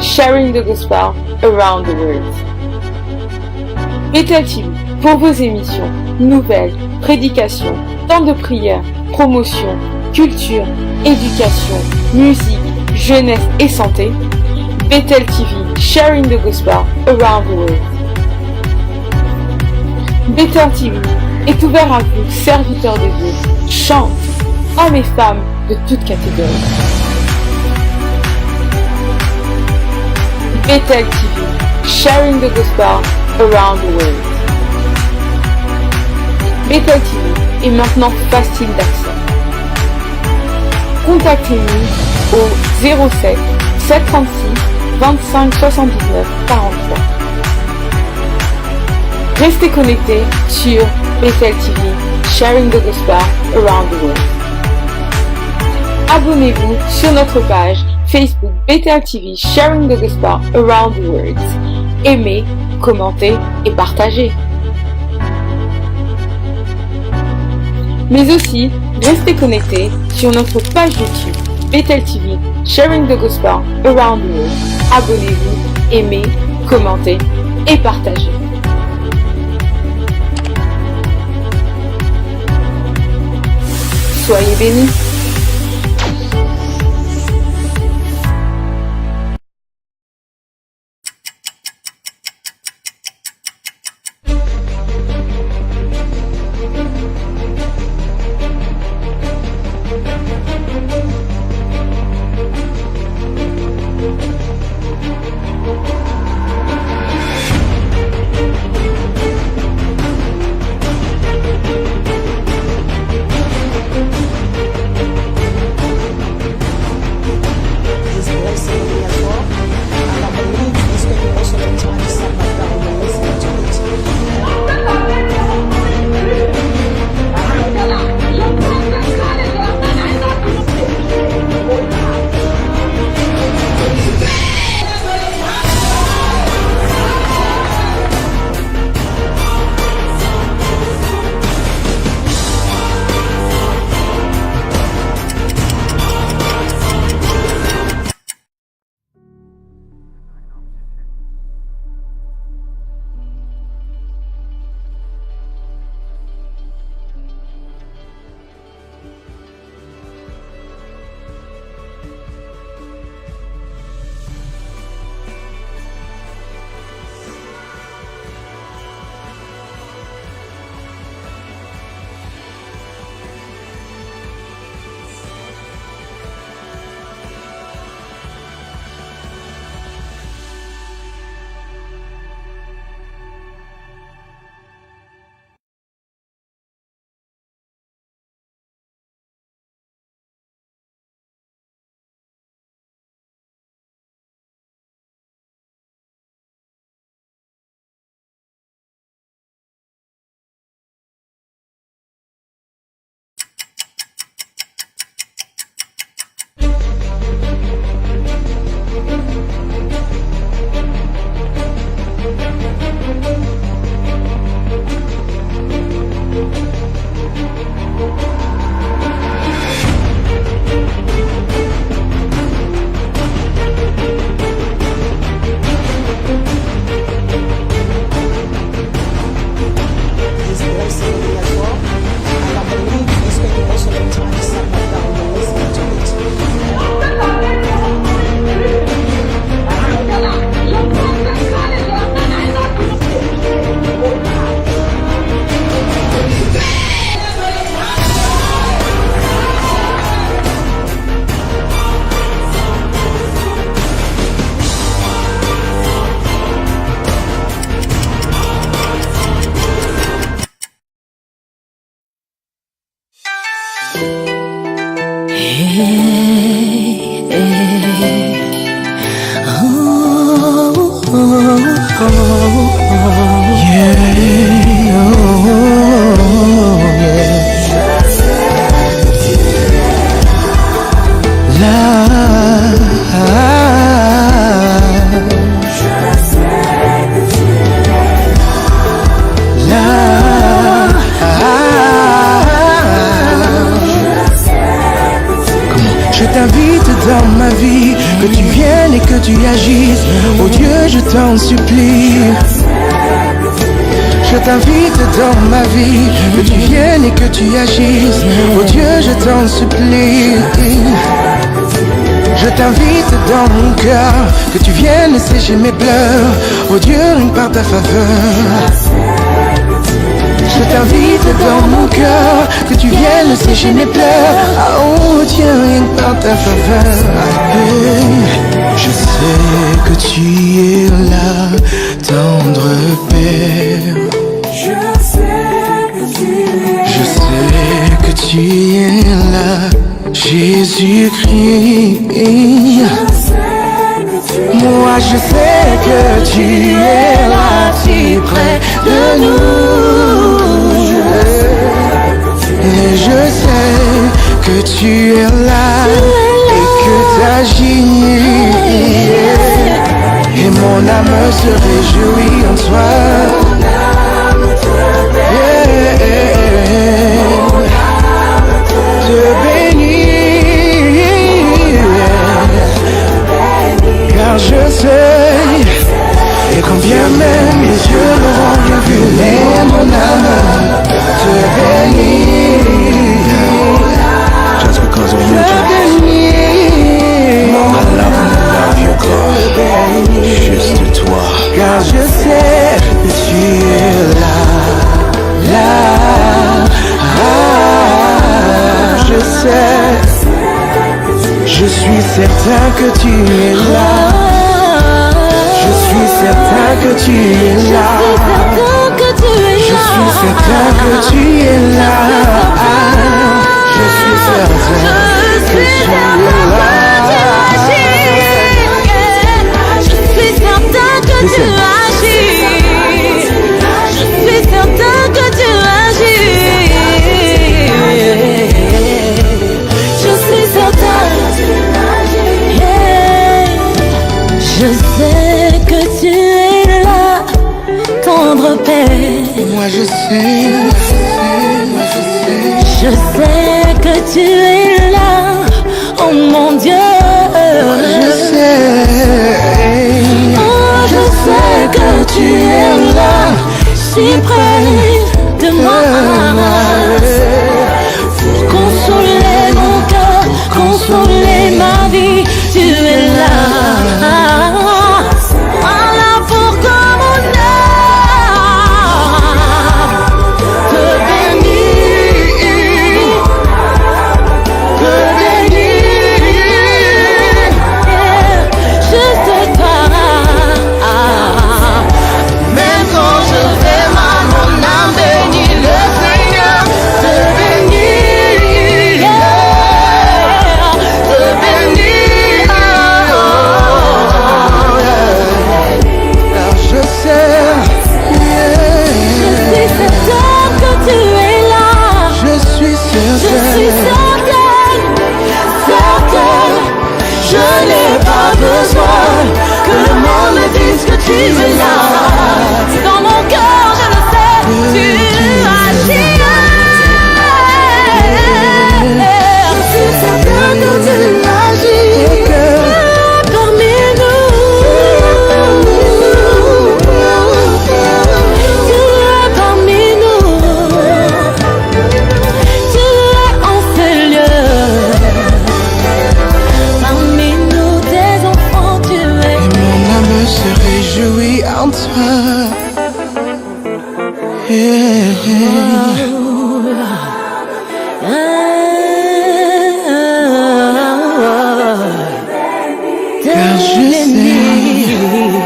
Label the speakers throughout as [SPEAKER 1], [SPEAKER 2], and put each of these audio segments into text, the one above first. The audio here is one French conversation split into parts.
[SPEAKER 1] sharing the gospel around the world. Bethel TV, pour vos émissions, nouvelles, prédications, temps de prière, promotion, culture, éducation, musique, jeunesse et santé. Bethel TV, sharing the gospel around the world. Bethel TV est ouvert à vous, serviteurs de Dieu, chants, hommes et femmes de toutes catégories. Bethel TV, sharing the gospel around the world. Bethel TV est maintenant facile d'accès. Contactez-nous au 07 736 25 79 43. Restez connectés sur Bethel TV, sharing the gospel around the world. Abonnez-vous sur notre page Facebook Bethel TV, sharing the gospel around the world. Aimez, commentez et partagez. Mais aussi, restez connectés sur notre page YouTube Bethel TV, sharing the gospel around the world. Abonnez-vous, aimez, commentez et partagez. Soyez bénis.
[SPEAKER 2] agisses. Oh Dieu, je t'en supplie. Je t'invite dans ma vie, que tu viennes et que tu agisses. Oh Dieu, je t'en supplie. Je t'invite dans mon cœur, que tu viennes sécher mes pleurs. Oh Dieu, rien que par ta faveur. Je t'invite dans mon cœur, que tu viennes sécher mes pleurs. Oh Dieu, rien que par ta faveur. Je sais que tu es là, tendre Père. Je sais que tu es là, Jésus-Christ. Moi je sais que tu es là, si près de nous. Et je sais que tu es là et que t'agis. Et mon âme se réjouit en toi. Te bénir, car je sais, et quand bien même les yeux n'auront rien vu, mais mon âme te bénir. Just because of you, I love you, God. Juste toi, car je sais que tu es là, là. Je sais, je suis certain que tu es là. Je suis certain que tu es là. Je suis certain que tu es là. Je suis certain que tu es là.
[SPEAKER 3] Je suis certain que tu agis. Je suis certain que tu agis. Je suis certain. Je sais que tu es là, tendre Père.
[SPEAKER 2] Moi je sais,
[SPEAKER 3] Je sais que tu es là, oh mon Dieu.
[SPEAKER 2] je sais.
[SPEAKER 3] Oh, je sais que tu es là, si près de moi. Pour consoler mon cœur, consoler ma vie, tu es là. Voilà pourquoi mon âme te bénit, te bénit. Je sais pas, même quand je fais mal, mon âme bénit le Seigneur, te bénit, te bénit.
[SPEAKER 2] Car je sais,
[SPEAKER 3] Je suis certaine que tu es là.
[SPEAKER 2] je suis
[SPEAKER 3] Je suis
[SPEAKER 2] certain.
[SPEAKER 3] certaine, certaine. Je n'ai pas besoin que le monde me dise que tu es là. Dans mon cœur, je le sais, tu agis. Je suis certaine que tu agis parmi nous. Tu es parmi nous. Tu es en ce lieu. Parmi nous, tes enfants, tu es.
[SPEAKER 2] Et mon âme se réjouit en toi. Car je sais.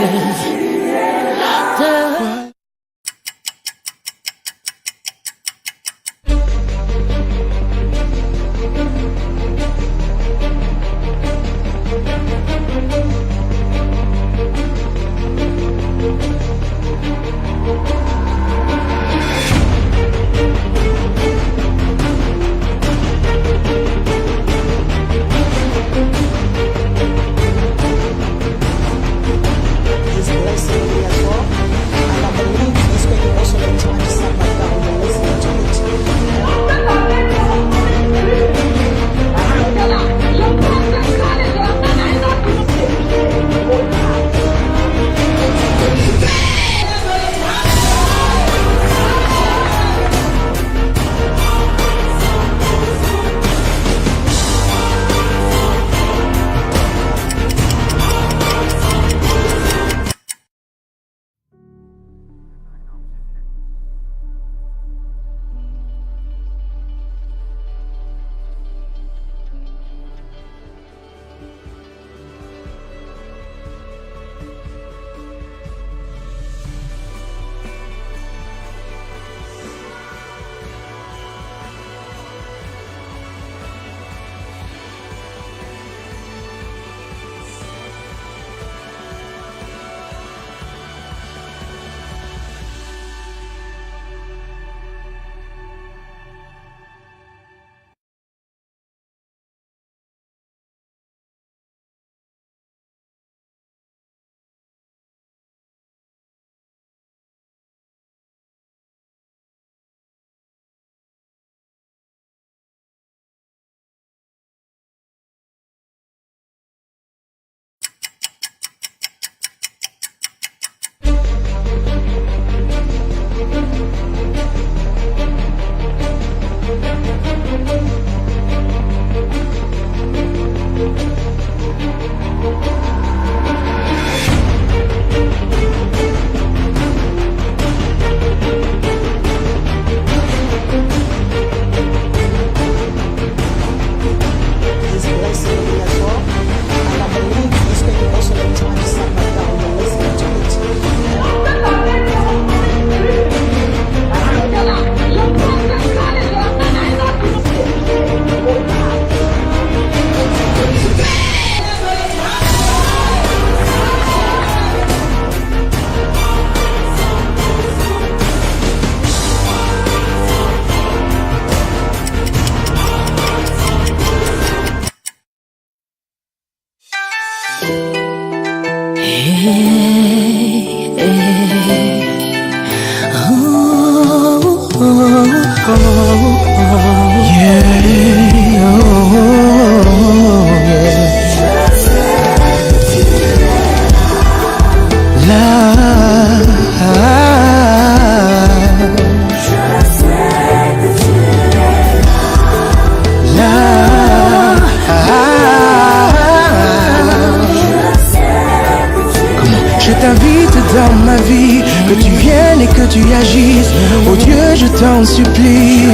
[SPEAKER 2] Je t'invite dans ma vie, que tu viennes et que tu agisses. Oh Dieu, je t'en supplie.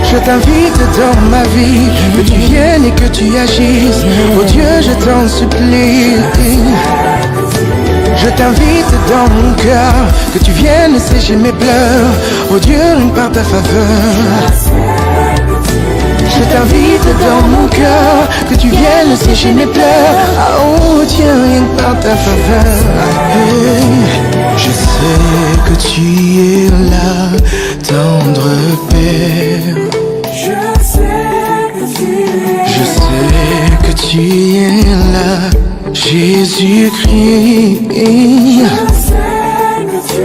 [SPEAKER 2] Je t'invite dans ma vie, que tu viennes et que tu agisses. Oh Dieu, je t'en supplie. Je t'invite dans mon cœur, que tu viennes sécher mes pleurs. Oh Dieu, rien que par ta faveur. Je t'invite dans mon cœur, que tu viennes sécher mes pleurs. Oh Dieu, rien que par ta faveur. Je sais que tu es là, tendre Père. Je sais que tu es là, Jésus-Christ.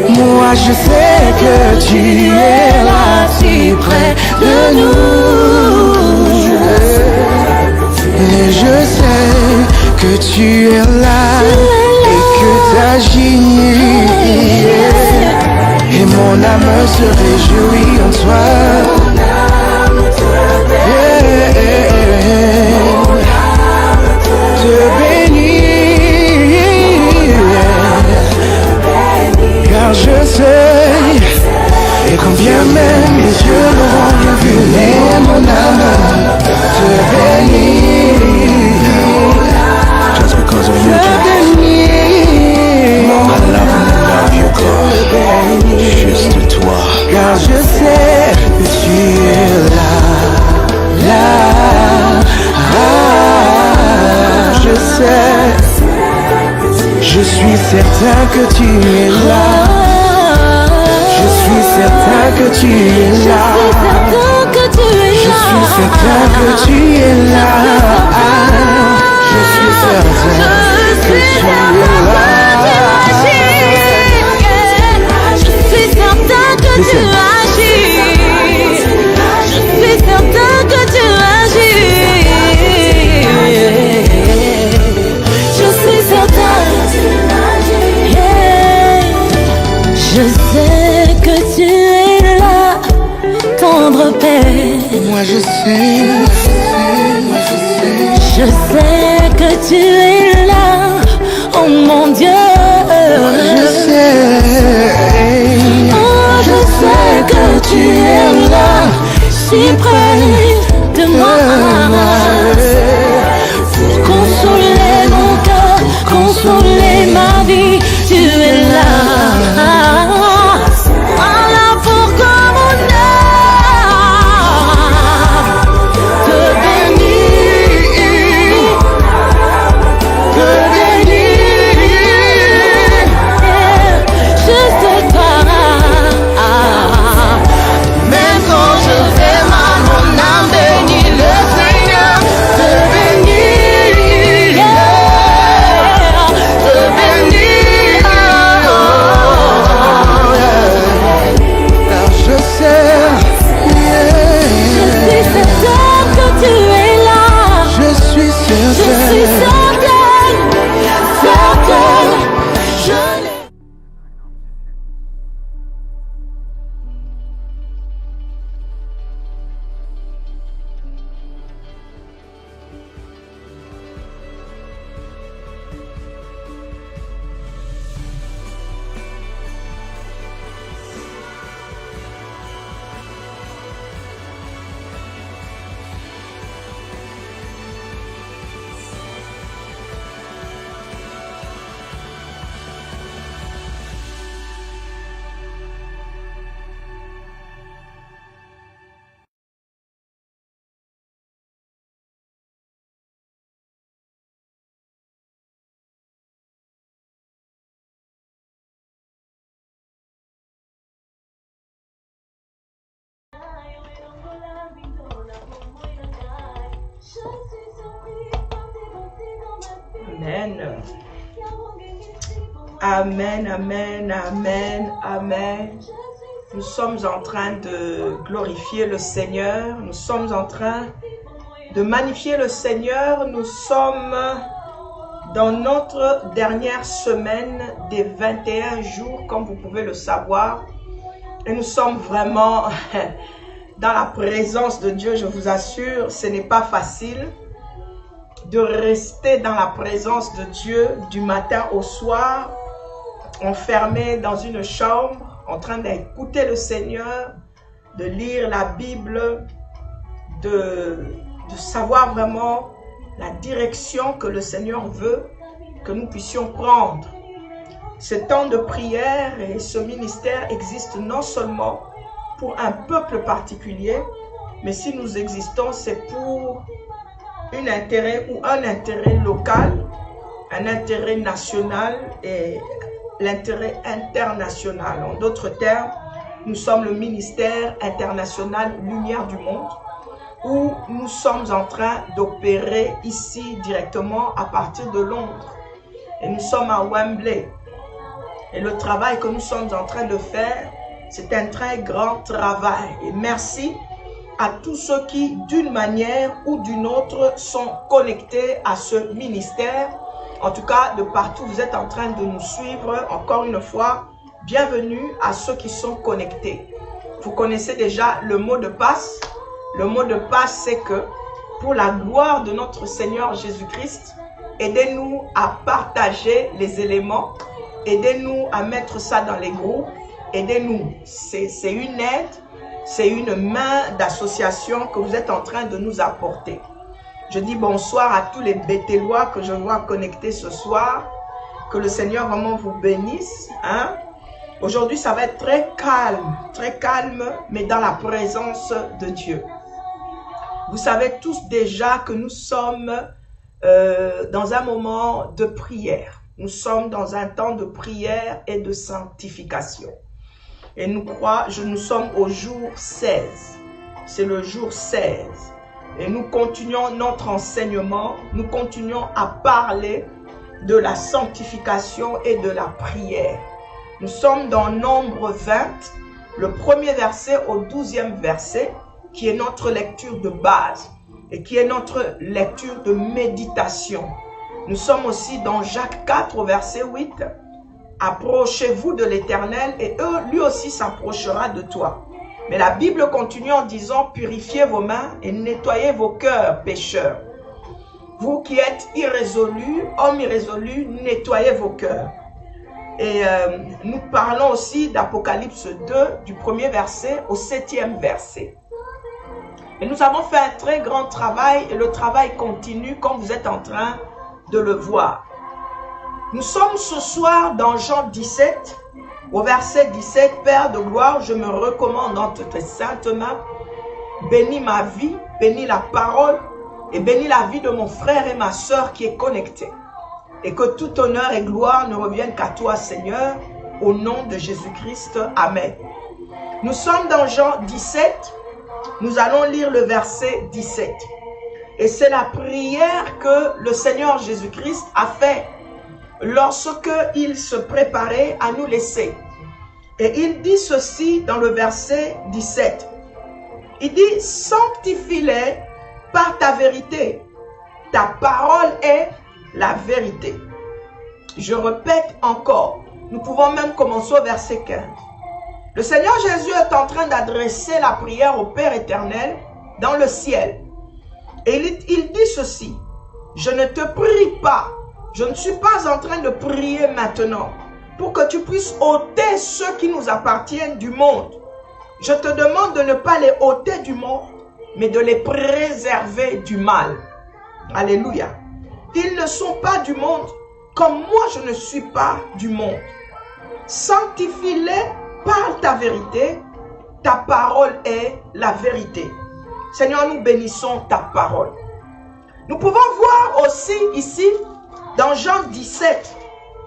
[SPEAKER 2] Moi je sais que tu es là, si près de nous. Et je sais que tu es là et que t'agis. Et mon âme se réjouit en toi. Te bénir, car je sais, et quand bien même les yeux n'auront rien vu, mais mon âme te bénit. Just because of you, I love you, God. Juste toi, car je sais que tu es là, là. Je sais, je suis certain que tu es là. Je suis certain que tu es là. Je suis certain que tu es là. Je suis certain que tu es là.
[SPEAKER 3] Je suis certain que tu agis. Je suis certain que tu agis. Je suis certain. Je sais que tu es là, tendre Père.
[SPEAKER 2] Moi je sais,
[SPEAKER 3] Je sais que tu es là, oh mon Dieu.
[SPEAKER 2] je sais.
[SPEAKER 3] Oh, je sais que tu es là, si près de moi. Pour consoler mon cœur, consoler ma vie, tu es là. Voilà pourquoi mon âme te bénit, te bénit. Juste toi, même quand je fais mal, mon âme
[SPEAKER 4] Amen. Amen, amen, amen, amen. Nous sommes en train de glorifier le Seigneur. Nous sommes en train de magnifier le Seigneur. Nous sommes dans notre dernière semaine des 21 jours, comme vous pouvez le savoir. Et nous sommes vraiment dans la présence de Dieu, je vous assure. Ce n'est pas facile de rester dans la présence de Dieu du matin au soir, enfermé dans une chambre, en train d'écouter le Seigneur, de lire la Bible, de savoir vraiment la direction que le Seigneur veut que nous puissions prendre. Ce temps de prière et ce ministère existent non seulement pour un peuple particulier, mais si nous existons, c'est pour un intérêt local, un intérêt national et l'intérêt international. En d'autres termes, nous sommes le ministère international Lumière du Monde, où nous sommes en train d'opérer ici directement à partir de Londres. Et nous sommes à Wembley. Et le travail que nous sommes en train de faire, c'est un très grand travail. Et merci à tous ceux qui, d'une manière ou d'une autre, sont connectés à ce ministère. En tout cas, de partout, vous êtes en train de nous suivre. Encore une fois, bienvenue à ceux qui sont connectés. Vous connaissez déjà le mot de passe. Le mot de passe, c'est que pour la gloire de notre Seigneur Jésus-Christ, aidez-nous à partager les éléments. Aidez-nous à mettre ça dans les groupes. Aidez-nous. C'est une aide, c'est une main d'association que vous êtes en train de nous apporter. Je dis bonsoir à tous les Béthélois que je vois connectés ce soir. Que le Seigneur vraiment vous bénisse. Hein? Aujourd'hui, ça va être très calme, mais dans la présence de Dieu. Vous savez tous déjà que nous sommes dans un moment de prière. Nous sommes dans un temps de prière et de sanctification. Et nous sommes au jour 16. C'est le jour 16. Et nous continuons notre enseignement. Nous continuons à parler de la sanctification et de la prière. Nous sommes dans Nombre 20, le premier verset au 12e verset, qui est notre lecture de base et qui est notre lecture de méditation. Nous sommes aussi dans Jacques 4 au verset 8. Approchez-vous de l'Éternel et lui aussi s'approchera de toi. Mais la Bible continue en disant, purifiez vos mains et nettoyez vos cœurs, pécheurs. Vous qui êtes irrésolus, hommes irrésolus, nettoyez vos cœurs. Et nous parlons aussi d'Apocalypse 2, du premier verset au 7e verset. Et nous avons fait un très grand travail et le travail continue comme vous êtes en train de le voir. Nous sommes ce soir dans Jean 17, au verset 17. Père de gloire, je me recommande entre tes saintes mains. Bénis ma vie, bénis la parole et bénis la vie de mon frère et ma sœur qui est connectée. Et que tout honneur et gloire ne reviennent qu'à toi, Seigneur, au nom de Jésus-Christ. Amen. Nous sommes dans Jean 17. Nous allons lire le verset 17. Et c'est la prière que le Seigneur Jésus-Christ a fait lorsque il se préparait à nous laisser. Et il dit ceci dans le verset 17. Il dit, sanctifie-les par ta vérité. Ta parole est la vérité. Je répète encore. Nous pouvons même commencer au verset 15. Le Seigneur Jésus est en train d'adresser la prière au Père éternel dans le ciel. Et il dit ceci. Je ne te prie pas. Je ne suis pas en train de prier maintenant pour que tu puisses ôter ceux qui nous appartiennent du monde. Je te demande de ne pas les ôter du monde, mais de les préserver du mal. Alléluia. Ils ne sont pas du monde, comme moi je ne suis pas du monde. Sanctifie-les par ta vérité. Ta parole est la vérité. Seigneur, nous bénissons ta parole. Nous pouvons voir aussi ici, dans Jean 17,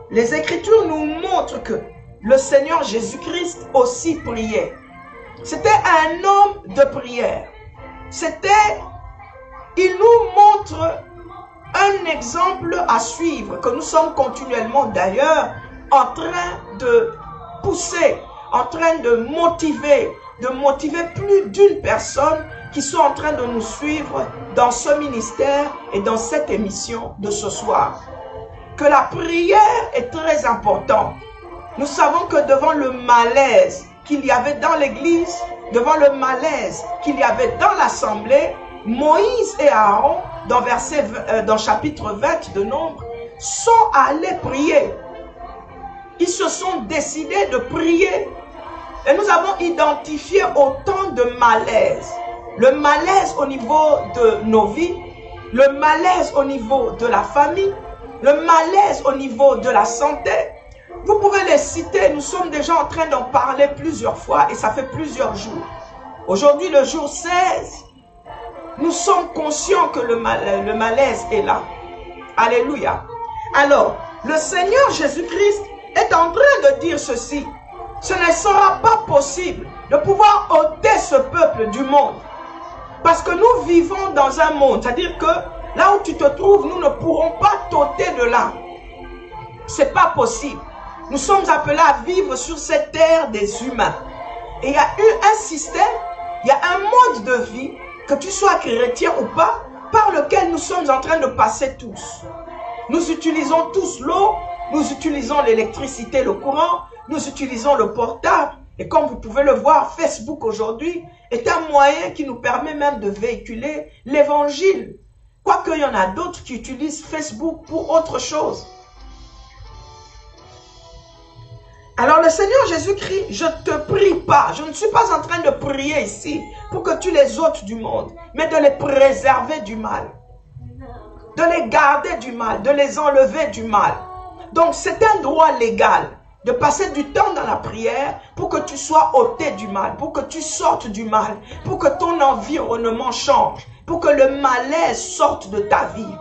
[SPEAKER 4] les Écritures nous montrent que le Seigneur Jésus-Christ aussi priait. C'était un homme de prière. Il nous montre un exemple à suivre, que nous sommes continuellement d'ailleurs en train de pousser, en train de motiver plus d'une personne qui sont en train de nous suivre dans ce ministère et dans cette émission de ce soir. Que la prière est très importante. Nous savons que devant le malaise qu'il y avait dans l'église, devant le malaise qu'il y avait dans l'assemblée, Moïse et Aaron, dans chapitre 20 de Nombre, sont allés prier. Ils se sont décidés de prier. Et nous avons identifié autant de malaise. Le malaise au niveau de nos vies, le malaise au niveau de la famille, le malaise au niveau de la santé. Vous pouvez les citer, nous sommes déjà en train d'en parler plusieurs fois et ça fait plusieurs jours. Aujourd'hui, le jour 16, nous sommes conscients que le malaise est là. Alléluia. Alors, le Seigneur Jésus-Christ est en train de dire ceci. Ce ne sera pas possible de pouvoir ôter ce peuple du monde. Parce que nous vivons dans un monde, c'est-à-dire que là où tu te trouves, nous ne pourrons pas t'ôter de là. C'est pas possible. Nous sommes appelés à vivre sur cette terre des humains. Et il y a eu un système, il y a un mode de vie, que tu sois chrétien ou pas, par lequel nous sommes en train de passer tous. Nous utilisons tous l'eau, nous utilisons l'électricité, le courant, nous utilisons le portable. Et comme vous pouvez le voir, Facebook aujourd'hui est un moyen qui nous permet même de véhiculer l'évangile. Quoique il y en a d'autres qui utilisent Facebook pour autre chose. Alors le Seigneur Jésus-Christ, je ne te prie pas, je ne suis pas en train de prier ici pour que tu les ôtes du monde, mais de les préserver du mal, de les garder du mal, de les enlever du mal. Donc c'est un droit légal de passer du temps dans la prière pour que tu sois ôté du mal, pour que tu sortes du mal, pour que ton environnement change, pour que le malaise sorte de ta vie,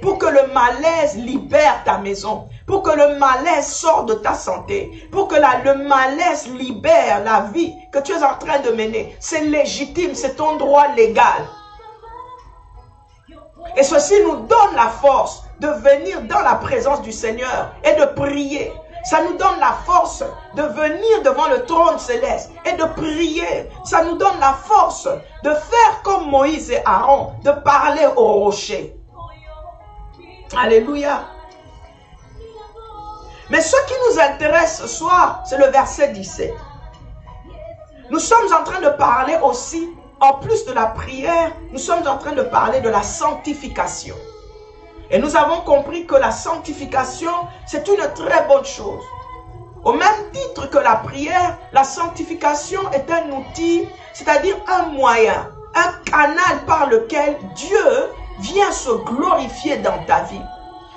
[SPEAKER 4] pour que le malaise libère ta maison, pour que le malaise sorte de ta santé, pour que le malaise libère la vie que tu es en train de mener. C'est légitime, c'est ton droit légal. Et ceci nous donne la force de venir dans la présence du Seigneur et de prier. Ça nous donne la force de venir devant le trône céleste et de prier. Ça nous donne la force de faire comme Moïse et Aaron, de parler au rocher. Alléluia. Mais ce qui nous intéresse ce soir, c'est le verset 17. Nous sommes en train de parler aussi, en plus de la prière, nous sommes en train de parler de la sanctification. Et nous avons compris que la sanctification, c'est une très bonne chose. Au même titre que la prière, la sanctification est un outil, c'est-à-dire un moyen, un canal par lequel Dieu vient se glorifier dans ta vie.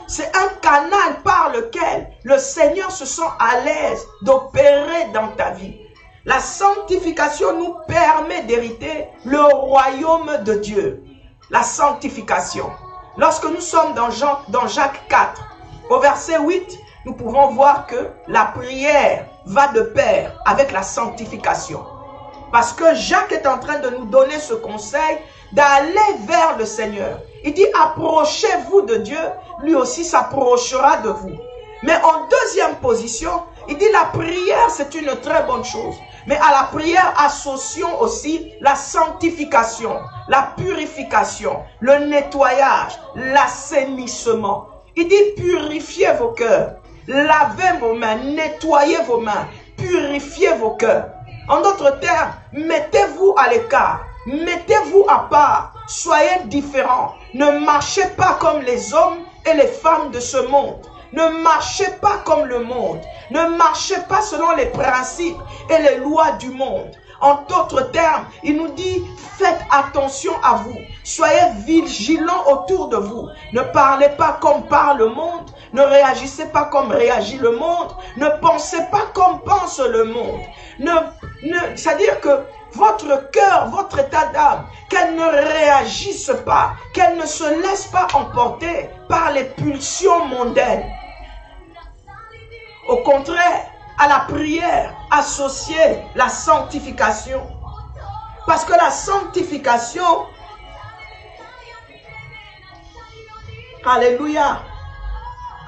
[SPEAKER 4] C'est un canal par lequel le Seigneur se sent à l'aise d'opérer dans ta vie. La sanctification nous permet d'hériter le royaume de Dieu. La sanctification. Lorsque nous sommes dans Jacques 4, au verset 8, nous pouvons voir que la prière va de pair avec la sanctification. Parce que Jacques est en train de nous donner ce conseil d'aller vers le Seigneur. Il dit, approchez-vous de Dieu, lui aussi s'approchera de vous. Mais en deuxième position, il dit, la prière, c'est une très bonne chose. Mais à la prière, associons aussi la sanctification, la purification, le nettoyage, l'assainissement. Il dit, purifiez vos cœurs, lavez vos mains, nettoyez vos mains, purifiez vos cœurs. En d'autres termes, mettez-vous à l'écart, mettez-vous à part, soyez différents. Ne marchez pas comme les hommes et les femmes de ce monde. Ne marchez pas comme le monde. Ne marchez pas selon les principes et les lois du monde. En d'autres termes, il nous dit, faites attention à vous. Soyez vigilants autour de vous. Ne parlez pas comme parle le monde. Ne réagissez pas comme réagit le monde. Ne pensez pas comme pense le monde. C'est-à-dire que votre cœur, votre état d'âme, qu'elle ne réagisse pas, qu'elle ne se laisse pas emporter par les pulsions mondaines. Au contraire, à la prière, associer la sanctification. Parce que la sanctification Alléluia.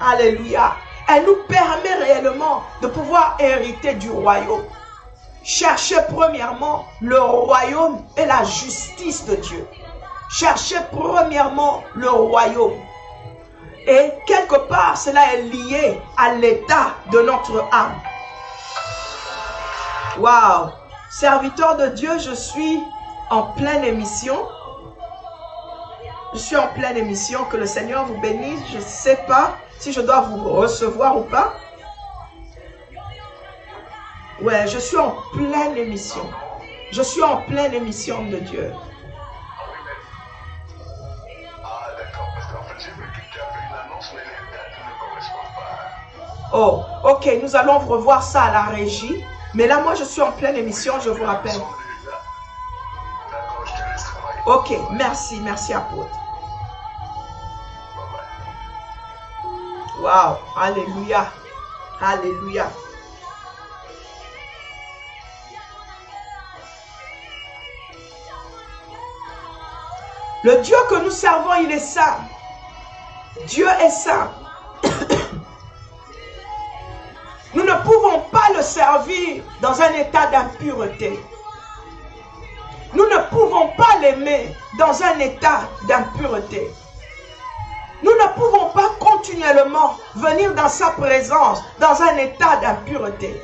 [SPEAKER 4] Alléluia. Elle nous permet réellement de pouvoir hériter du royaume. Cherchez premièrement le royaume et la justice de Dieu. Cherchez premièrement le royaume. Et quelque part, cela est lié à l'état de notre âme. Waouh! Serviteur de Dieu, je suis en pleine émission. Je suis en pleine émission. Que le Seigneur vous bénisse. Je ne sais pas si je dois vous recevoir ou pas. Ouais, je suis en pleine émission. Je suis en pleine émission de Dieu. Oh, ok, nous allons revoir ça à la régie. Mais là, moi, je suis en pleine émission, je vous rappelle. Ok, merci, merci apôtre. Wow, alléluia, alléluia. Le Dieu que nous servons, il est saint. Dieu est saint. Nous ne pouvons pas le servir dans un état d'impureté. Nous ne pouvons pas l'aimer dans un état d'impureté. Nous ne pouvons pas continuellement venir dans sa présence dans un état d'impureté.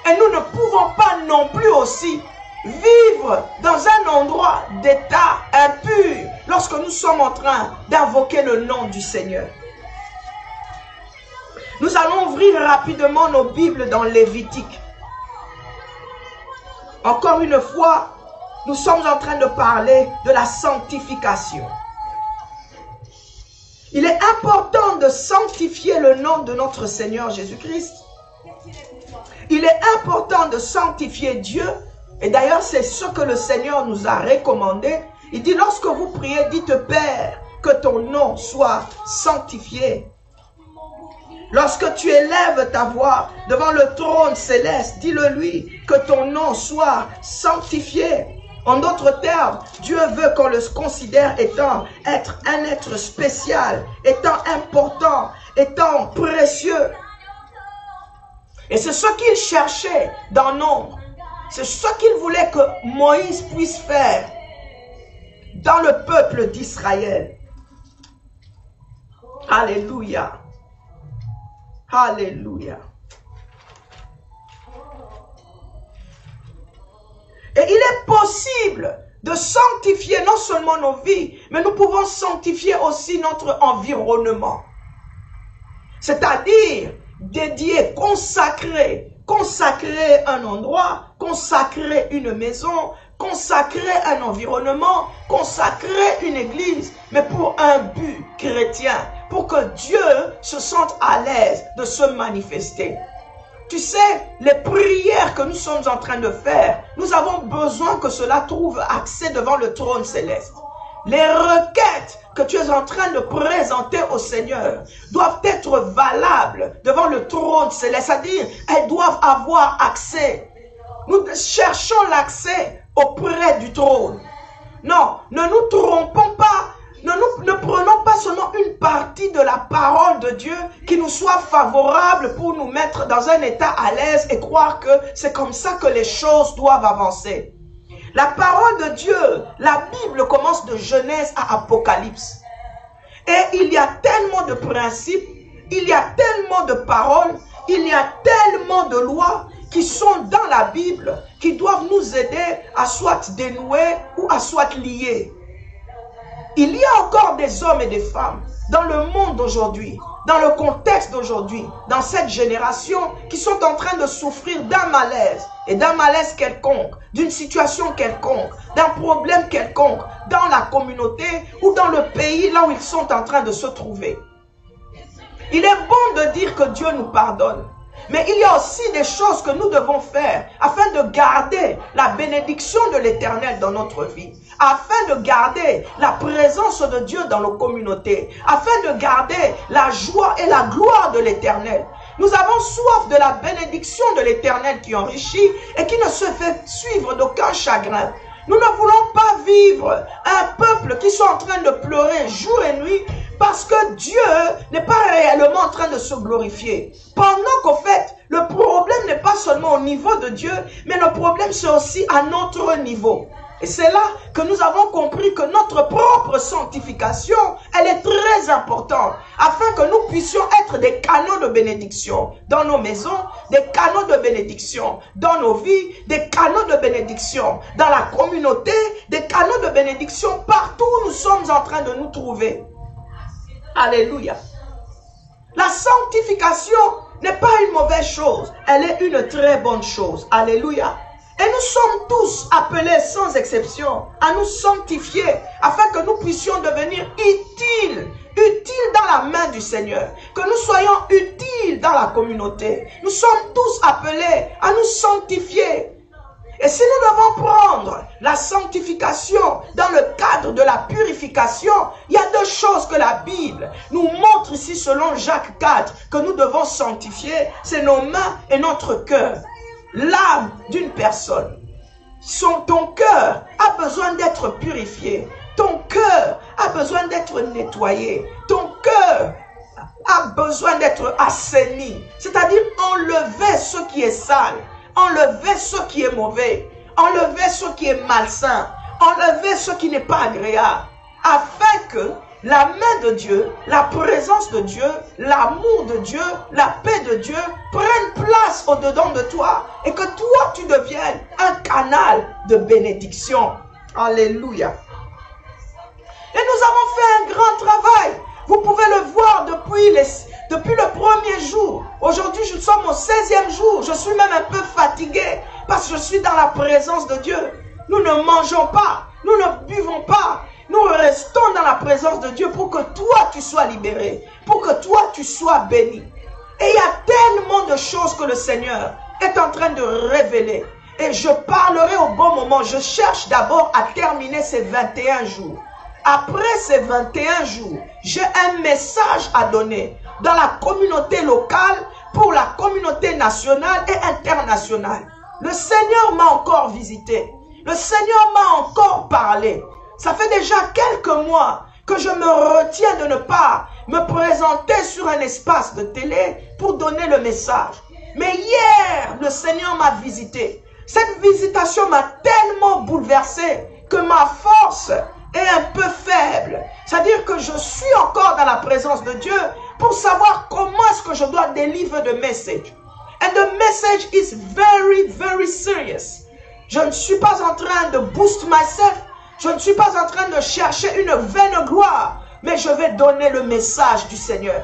[SPEAKER 4] Et nous ne pouvons pas non plus aussi vivre dans un endroit d'état impur lorsque nous sommes en train d'invoquer le nom du Seigneur. Nous allons ouvrir rapidement nos Bibles dans Lévitique. Encore une fois, nous sommes en train de parler de la sanctification. Il est important de sanctifier le nom de notre Seigneur Jésus-Christ. Il est important de sanctifier Dieu. Et d'ailleurs, c'est ce que le Seigneur nous a recommandé. Il dit, lorsque vous priez, dites Père, que ton nom soit sanctifié. Lorsque tu élèves ta voix devant le trône céleste, dis-le lui, que ton nom soit sanctifié. En d'autres termes, Dieu veut qu'on le considère étant être un être spécial, étant important, étant précieux. Et c'est ce qu'il cherchait dans nombre. C'est ce qu'il voulait que Moïse puisse faire dans le peuple d'Israël. Alléluia. Alléluia. Et il est possible de sanctifier non seulement nos vies, mais nous pouvons sanctifier aussi notre environnement. C'est-à-dire dédier, consacrer un endroit, consacrer une maison, consacrer un environnement, consacrer une église, mais pour un but chrétien, pour que Dieu se sente à l'aise de se manifester. Tu sais, les prières que nous sommes en train de faire, nous avons besoin que cela trouve accès devant le trône céleste. Les requêtes que tu es en train de présenter au Seigneur doivent être valables devant le trône céleste, c'est-à-dire elles doivent avoir accès. Nous cherchons l'accès auprès du trône. Non, ne nous trompons pas. Ne prenons pas seulement une partie de la parole de Dieu qui nous soit favorable pour nous mettre dans un état à l'aise et croire que c'est comme ça que les choses doivent avancer. La parole de Dieu, la Bible commence de Genèse à Apocalypse. Et il y a tellement de principes, il y a tellement de paroles, il y a tellement de lois qui sont dans la Bible, qui doivent nous aider à soit dénouer ou à soit lier. Il y a encore des hommes et des femmes dans le monde d'aujourd'hui, dans le contexte d'aujourd'hui, dans cette génération, qui sont en train de souffrir d'un malaise, et d'un malaise quelconque, d'une situation quelconque, d'un problème quelconque, dans la communauté ou dans le pays là où ils sont en train de se trouver. Il est bon de dire que Dieu nous pardonne. Mais il y a aussi des choses que nous devons faire afin de garder la bénédiction de l'Éternel dans notre vie, afin de garder la présence de Dieu dans nos communautés, afin de garder la joie et la gloire de l'Éternel. Nous avons soif de la bénédiction de l'Éternel qui enrichit et qui ne se fait suivre d'aucun chagrin. Nous ne voulons pas vivre un peuple qui soit en train de pleurer jour et nuit parce que Dieu n'est pas réellement en train de se glorifier. Pendant qu'au fait, le problème n'est pas seulement au niveau de Dieu, mais le problème c'est aussi à notre niveau. Et c'est là que nous avons compris que notre propre sanctification, elle est très importante, afin que nous puissions être des canaux de bénédiction dans nos maisons, des canaux de bénédiction dans nos vies, des canaux de bénédiction dans la communauté, des canaux de bénédiction partout où nous sommes en train de nous trouver. Alléluia. La sanctification n'est pas une mauvaise chose, elle est une très bonne chose. Alléluia. Et nous sommes tous appelés sans exception à nous sanctifier afin que nous puissions devenir utiles dans la main du Seigneur, que nous soyons utiles dans la communauté. Nous sommes tous appelés à nous sanctifier. Et si nous devons prendre la sanctification dans le cadre de la purification, il y a deux choses que la Bible nous montre ici selon Jacques 4 que nous devons sanctifier, c'est nos mains et notre cœur. L'âme d'une personne, ton cœur a besoin d'être purifié, ton cœur a besoin d'être nettoyé, ton cœur a besoin d'être assaini, c'est-à-dire enlever ce qui est sale, enlever ce qui est mauvais, enlever ce qui est malsain, enlever ce qui n'est pas agréable, afin que la main de Dieu, la présence de Dieu, l'amour de Dieu, la paix de Dieu prennent place au-dedans de toi et que toi tu deviennes un canal de bénédiction. Alléluia. Et nous avons fait un grand travail. Vous pouvez le voir depuis le premier jour. Aujourd'hui, nous sommes au 16e jour. Je suis même un peu fatigué parce que je suis dans la présence de Dieu. Nous ne mangeons pas, nous ne buvons pas. Nous restons dans la présence de Dieu pour que toi tu sois libéré, pour que toi tu sois béni. Et il y a tellement de choses que le Seigneur est en train de révéler. Et je parlerai au bon moment. Je cherche d'abord à terminer ces 21 jours. Après ces 21 jours, j'ai un message à donner dans la communauté locale, pour la communauté nationale et internationale. Le Seigneur m'a encore visité. Le Seigneur m'a encore parlé. Ça fait déjà quelques mois que je me retiens de ne pas me présenter sur un espace de télé pour donner le message. Mais hier, le Seigneur m'a visité. Cette visitation m'a tellement bouleversé que ma force est un peu faible. C'est-à-dire que je suis encore dans la présence de Dieu pour savoir comment est-ce que je dois deliver the message. And the message is very, very serious. Je ne suis pas en train de boost myself. Je ne suis pas en train de chercher une vaine gloire, mais je vais donner le message du Seigneur.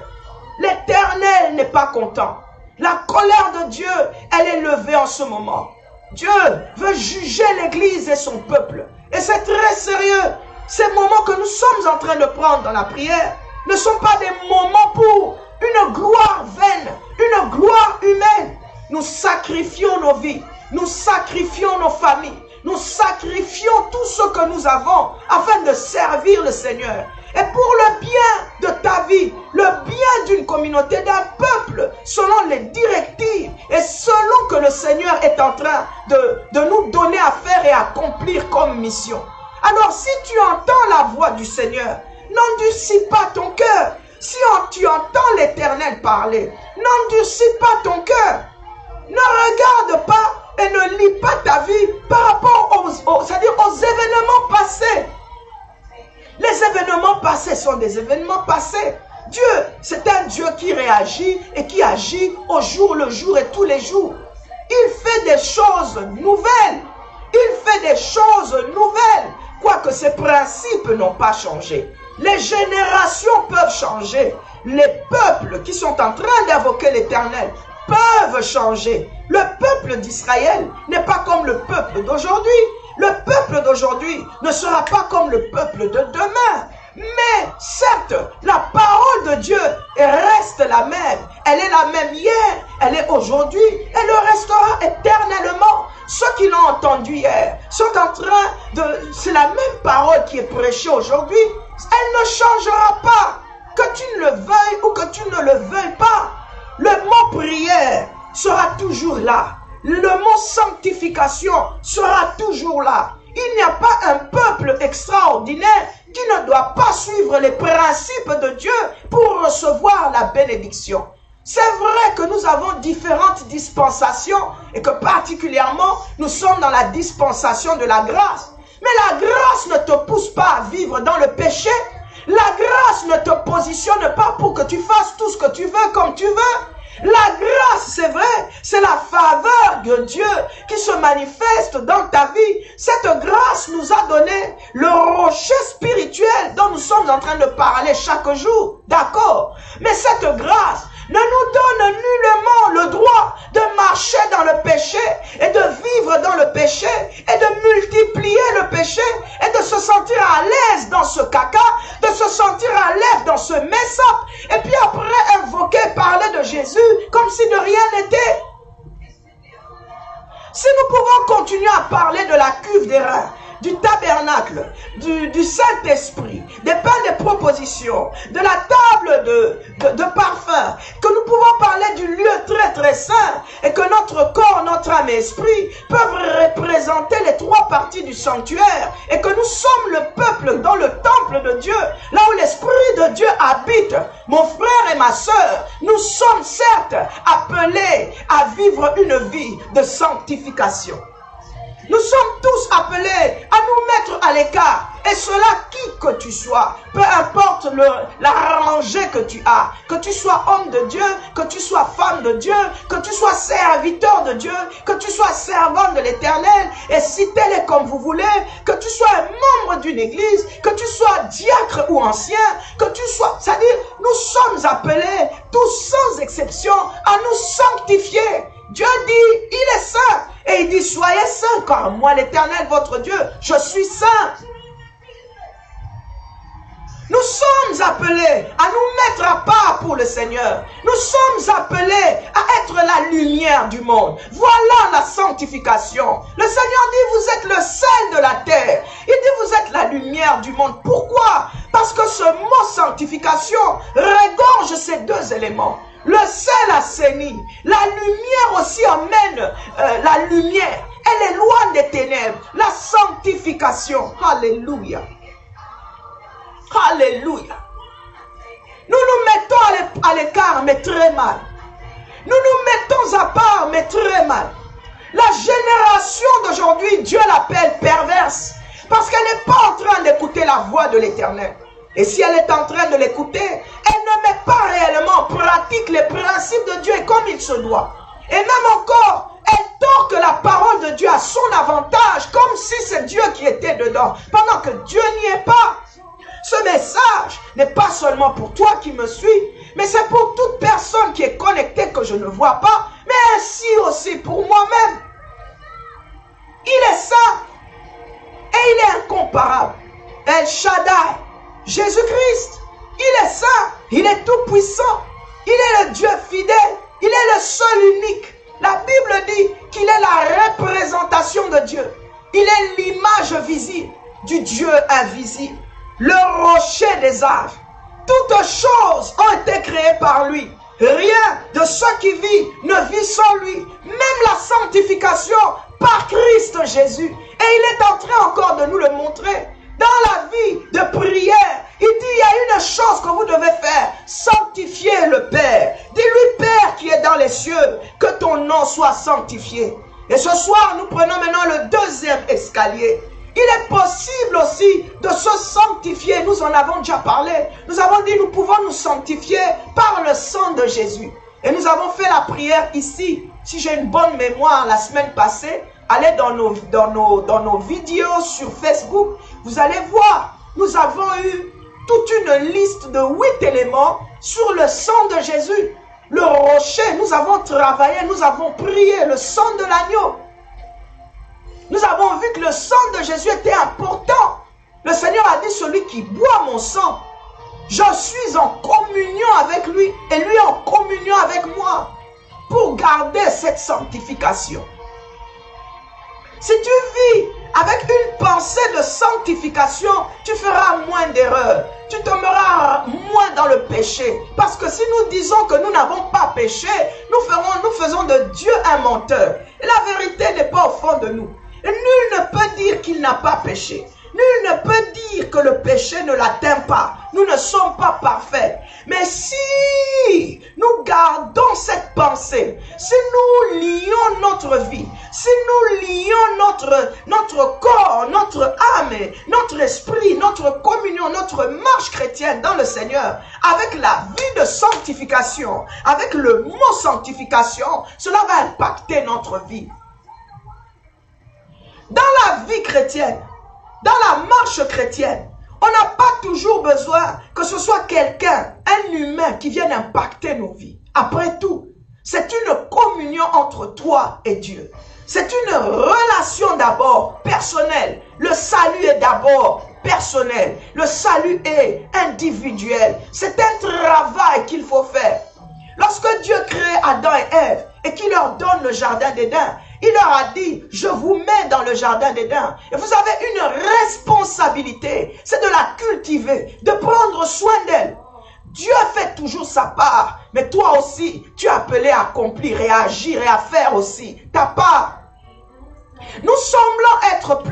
[SPEAKER 4] L'Éternel n'est pas content. La colère de Dieu, elle est levée en ce moment. Dieu veut juger l'Église et son peuple. Et c'est très sérieux. Ces moments que nous sommes en train de prendre dans la prière ne sont pas des moments pour une gloire vaine, une gloire humaine. Nous sacrifions nos vies, nous sacrifions nos familles. Nous sacrifions tout ce que nous avons afin de servir le Seigneur. Et pour le bien de ta vie, le bien d'une communauté, d'un peuple, selon les directives et selon que le Seigneur est en train de nous donner à faire et accomplir comme mission. Alors si tu entends la voix du Seigneur, n'endurcis pas ton cœur. Si tu entends l'Éternel parler, n'endurcis pas ton cœur. Ne regarde pas et ne lis pas ta vie par rapport c'est-à-dire aux événements passés. Les événements passés sont des événements passés. Dieu, c'est un Dieu qui réagit et qui agit au jour le jour et tous les jours. Il fait des choses nouvelles. Il fait des choses nouvelles. Quoique ses principes n'ont pas changé. Les générations peuvent changer. Les peuples qui sont en train d'invoquer l'Éternel peuvent changer. Le peuple d'Israël n'est pas comme le peuple d'aujourd'hui. Le peuple d'aujourd'hui ne sera pas comme le peuple de demain. Mais certes, la parole de Dieu reste la même. Elle est la même hier, elle est aujourd'hui, elle le restera éternellement. Ceux qui l'ont entendu hier sont en train de... C'est la même parole qui est prêchée aujourd'hui. Elle ne changera pas. Que tu ne le veuilles ou que tu ne le veuilles pas. Le mot prière sera toujours là. Le mot sanctification sera toujours là. il n'y a pas un peuple extraordinaire qui ne doit pas suivre les principes de Dieu pour recevoir la bénédiction. C'est vrai que nous avons différentes dispensations et que particulièrement nous sommes dans la dispensation de la grâce. Mais la grâce ne te pousse pas à vivre dans le péché. La grâce ne te positionne pas pour que tu fasses tout ce que tu veux comme tu veux. La grâce, c'est vrai, c'est la faveur de Dieu qui se manifeste dans ta vie. Cette grâce nous a donné le rocher spirituel dont nous sommes en train de parler chaque jour. D'accord? Mais cette grâce ne nous donne nullement le droit de marcher dans le péché et de vivre dans le péché et de multiplier le péché et de se sentir à l'aise dans ce caca, de se sentir à l'aise dans ce mess-up et puis après invoquer, parler de Jésus comme si de rien n'était. Si nous pouvons continuer à parler de la cuve des reins, du tabernacle, du Saint-Esprit, des pains de proposition, de la table de parfum, que nous pouvons parler du lieu très très saint et que notre corps, notre âme et esprit peuvent représenter les trois parties du sanctuaire et que nous sommes le peuple dans le temple de Dieu, là où l'Esprit de Dieu habite. Mon frère et ma sœur, nous sommes certes appelés à vivre une vie de sanctification. Nous sommes tous appelés à nous mettre à l'écart. Et cela, qui que tu sois, peu importe la rangée que tu as, que tu sois homme de Dieu, que tu sois femme de Dieu, que tu sois serviteur de Dieu, que tu sois servant de l'Éternel, et citez-les comme vous voulez, que tu sois un membre d'une église, que tu sois diacre ou ancien, que tu sois, c'est-à-dire, nous sommes appelés, tous sans exception, à nous sanctifier. Dieu dit, il est saint. Et il dit, soyez saints, car moi, l'Éternel, votre Dieu, je suis saint. Nous sommes appelés à nous mettre à part pour le Seigneur. Nous sommes appelés à être la lumière du monde. Voilà la sanctification. Le Seigneur dit, vous êtes le sel de la terre. Il dit, vous êtes la lumière du monde. Pourquoi? Parce que ce mot sanctification regorge ces deux éléments. Le sel assainit. La lumière aussi amène la lumière. Elle éloigne des ténèbres. La sanctification. Alléluia. Alléluia. Nous nous mettons à l'écart, mais très mal. Nous nous mettons à part, mais très mal. La génération d'aujourd'hui, Dieu l'appelle perverse. Parce qu'elle n'est pas en train d'écouter la voix de l'Éternel. Et si elle est en train de l'écouter, elle ne met pas réellement en pratique les principes de Dieu comme il se doit. Et même encore, elle torque la parole de Dieu à son avantage, comme si c'est Dieu qui était dedans, pendant que Dieu n'y est pas. Ce message n'est pas seulement pour toi qui me suis, mais c'est pour toute personne qui est connectée que je ne vois pas, mais ainsi aussi pour moi-même. Il est saint et il est incomparable. El Shaddai, Jésus-Christ, il est saint, il est tout puissant, il est le Dieu fidèle, il est le seul unique. La Bible dit qu'il est la représentation de Dieu. Il est l'image visible du Dieu invisible. Le rocher des âges. Toutes choses ont été créées par lui. Rien de ce qui vit ne vit sans lui. Même la sanctification par Christ Jésus. Et il est en train encore de nous le montrer. Dans la vie de prière, il dit, il y a une chose que vous devez faire. Sanctifier le Père. Dis-lui, Père qui est dans les cieux, que ton nom soit sanctifié. Et ce soir, nous prenons maintenant le deuxième escalier. Il est possible aussi de se sanctifier. Nous en avons déjà parlé. Nous avons dit nous pouvons nous sanctifier par le sang de Jésus. Et nous avons fait la prière ici. Si j'ai une bonne mémoire, la semaine passée, allez dans nos vidéos sur Facebook. Vous allez voir, nous avons eu toute une liste de 8 éléments sur le sang de Jésus. Le rocher, nous avons travaillé, nous avons prié, le sang de l'agneau. Nous avons vu que le sang de Jésus était important. Le Seigneur a dit, celui qui boit mon sang, je suis en communion avec lui et lui en communion avec moi pour garder cette sanctification. Si tu vis avec une pensée de sanctification, tu feras moins d'erreurs. Tu tomberas moins dans le péché. Parce que si nous disons que nous n'avons pas péché, nous faisons de Dieu un menteur. Et la vérité n'est pas au fond de nous. Et nul ne peut dire qu'il n'a pas péché. Nul ne peut dire que le péché ne l'atteint pas. Nous ne sommes pas parfaits. Mais si nous gardons cette pensée, si nous lions notre vie, si nous lions notre corps, notre âme, notre esprit, notre communion, notre marche chrétienne dans le Seigneur, avec la vie de sanctification, avec le mot sanctification, cela va impacter notre vie. Dans la vie chrétienne, dans la marche chrétienne, on n'a pas toujours besoin que ce soit quelqu'un, un humain qui vienne impacter nos vies. Après tout, c'est une communion entre toi et Dieu. C'est une relation d'abord personnelle. Le salut est d'abord personnel. Le salut est individuel. C'est un travail qu'il faut faire. Lorsque Dieu crée Adam et Ève et qu'il leur donne le jardin d'Éden, il leur a dit, je vous mets dans le jardin d'Éden. Et vous avez une responsabilité, c'est de la cultiver, de prendre soin d'elle. Dieu fait toujours sa part, mais toi aussi, tu es appelé à accomplir et à agir et à faire aussi ta part. Nous semblons être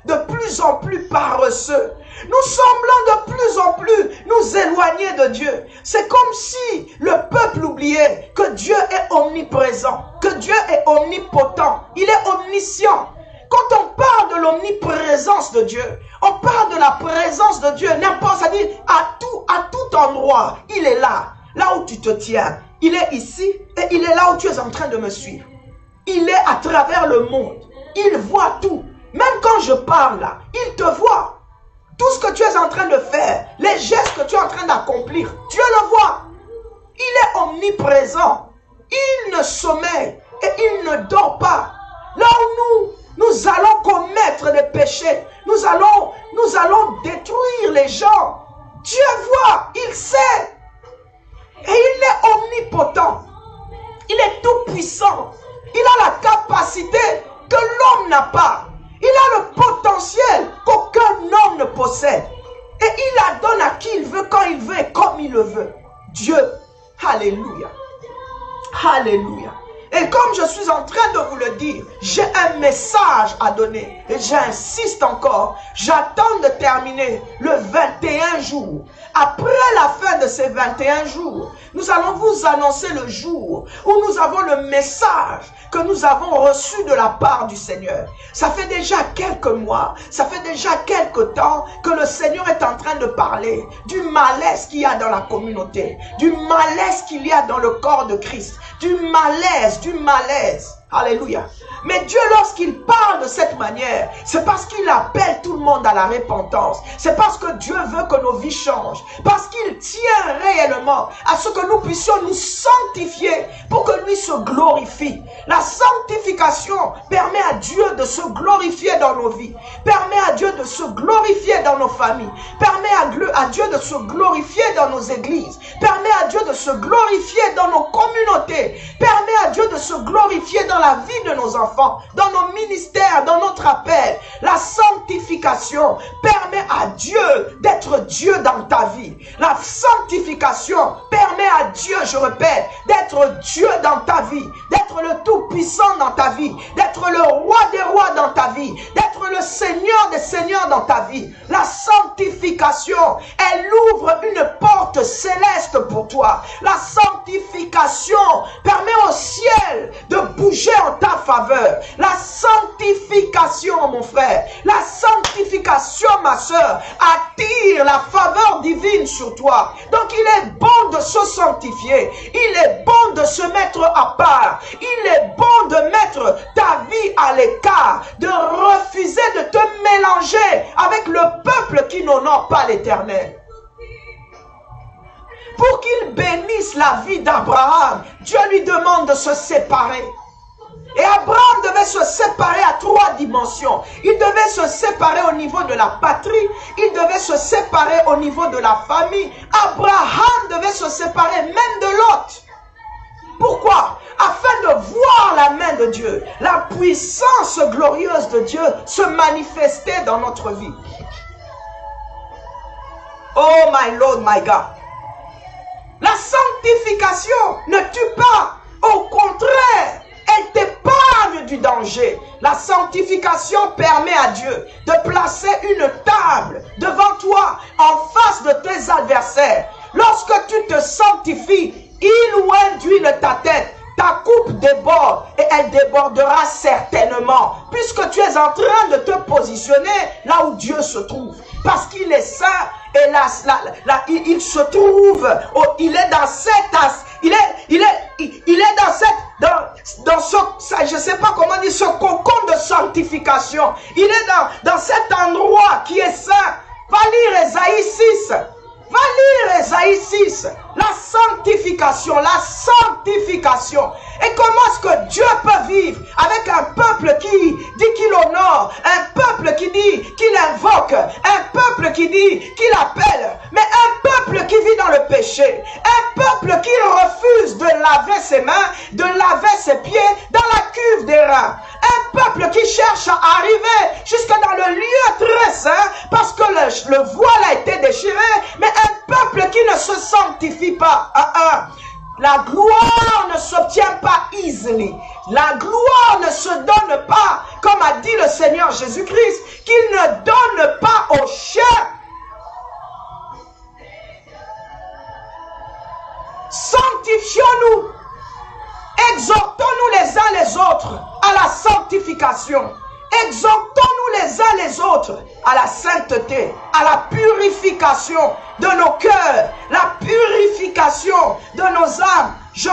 [SPEAKER 4] de plus en plus paresseux. Nous semblons de plus en plus nous éloigner de Dieu. C'est comme si le peuple oubliait que Dieu est omniprésent, que Dieu est omnipotent, il est omniscient. Quand on parle de l'omniprésence de Dieu, on parle de la présence de Dieu, n'importe, c'est-à-dire à tout endroit, il est là, là où tu te tiens. Il est ici et il est là où tu es en train de me suivre. Il est à travers le monde, il voit tout. Même quand je parle là, il te voit. Tout ce que tu es en train de faire, les gestes que tu es en train d'accomplir, Dieu le voit. Il est omniprésent. Il ne sommeille et il ne dort pas. Là où nous allons commettre des péchés, nous allons détruire les gens. Dieu voit, il sait. Et il est omnipotent. Il est tout puissant. Il a la capacité que l'homme n'a pas. Il a le potentiel qu'aucun homme ne possède. Et il la donne à qui il veut, quand il veut et comme il le veut. Dieu. Alléluia. Alléluia. Et comme je suis en train de vous le dire, j'ai un message à donner. Et j'insiste encore. J'attends de terminer le 21 jours. Après la fin de ces 21 jours, nous allons vous annoncer le jour où nous avons le message que nous avons reçu de la part du Seigneur. Ça fait déjà quelques mois, ça fait déjà quelques temps que le Seigneur est en train de parler du malaise qu'il y a dans la communauté, du malaise qu'il y a dans le corps de Christ, du malaise. Alléluia. Mais Dieu, lorsqu'il parle de cette manière, c'est parce qu'il appelle tout le monde à la repentance. C'est parce que Dieu veut que nos vies changent. Parce qu'il tient réellement à ce que nous puissions nous sanctifier pour que lui se glorifie. La sanctification permet à Dieu de se glorifier dans nos vies. Permet à Dieu de se glorifier dans nos familles. Permet à Dieu de se glorifier dans nos églises. Permet à Dieu de se glorifier dans nos communautés. Permet à Dieu de se glorifier dans la vie de nos enfants, dans nos ministères, dans notre appel. La sanctification permet à Dieu d'être Dieu dans ta vie. La sanctification permet à Dieu, je répète, d'être Dieu dans ta vie, d'être le Tout-Puissant dans ta vie, d'être le Roi des Rois dans ta vie, d'être le Seigneur des Seigneurs dans ta vie. La sanctification, elle ouvre une porte céleste pour toi. La sanctification permet au ciel de bouger en ta faveur. La sanctification, mon frère, la sanctification, ma soeur, attire la faveur divine sur toi. Donc il est bon de se sanctifier. Il est bon de se mettre à part. Il est bon de mettre ta vie à l'écart, de refuser de te mélanger avec le peuple qui n'honore pas l'Éternel. Pour qu'il bénisse la vie d'Abraham, Dieu lui demande de se séparer. Et Abraham devait se séparer à 3 dimensions. Il devait se séparer au niveau de la patrie. Il devait se séparer au niveau de la famille. Abraham devait se séparer même de Lot. Pourquoi? Afin de voir la main de Dieu, la puissance glorieuse de Dieu se manifester dans notre vie. Oh my Lord, my God. La sanctification ne tue pas. Au contraire, elle t'épargne du danger. La sanctification permet à Dieu de placer une table devant toi en face de tes adversaires. Lorsque tu te sanctifies, il ou elle d'huile ta tête. Ta coupe déborde et elle débordera certainement puisque tu es en train de te positionner là où Dieu se trouve. Parce qu'il est saint et là, il se trouve, il est dans cette il est dans ce, je sais pas comment dire, ce cocon de sanctification. Il est dans cet endroit qui est saint. Va lire Ésaïe 6. Va lire Ésaïe 6, la sanctification, la sanctification. Et comment est-ce que Dieu peut vivre avec un peuple qui dit qu'il honore, un peuple qui dit qu'il invoque, un peuple qui dit qu'il appelle, mais un peuple qui vit dans le péché, un peuple qui refuse de laver ses mains, de laver ses pieds dans la cuve des reins. Un peuple qui cherche à arriver jusque dans le lieu très saint parce que le voile a été déchiré, mais un peuple qui ne se sanctifie pas. La gloire ne s'obtient pas easily. La gloire ne se donne pas, comme a dit le Seigneur Jésus-Christ, qu'il ne donne pas aux chiens. Sanctifions-nous. Exhortons-nous les uns les autres à la sanctification. Exhortons-nous les uns les autres à la sainteté, à la purification de nos cœurs, la purification de nos âmes. Je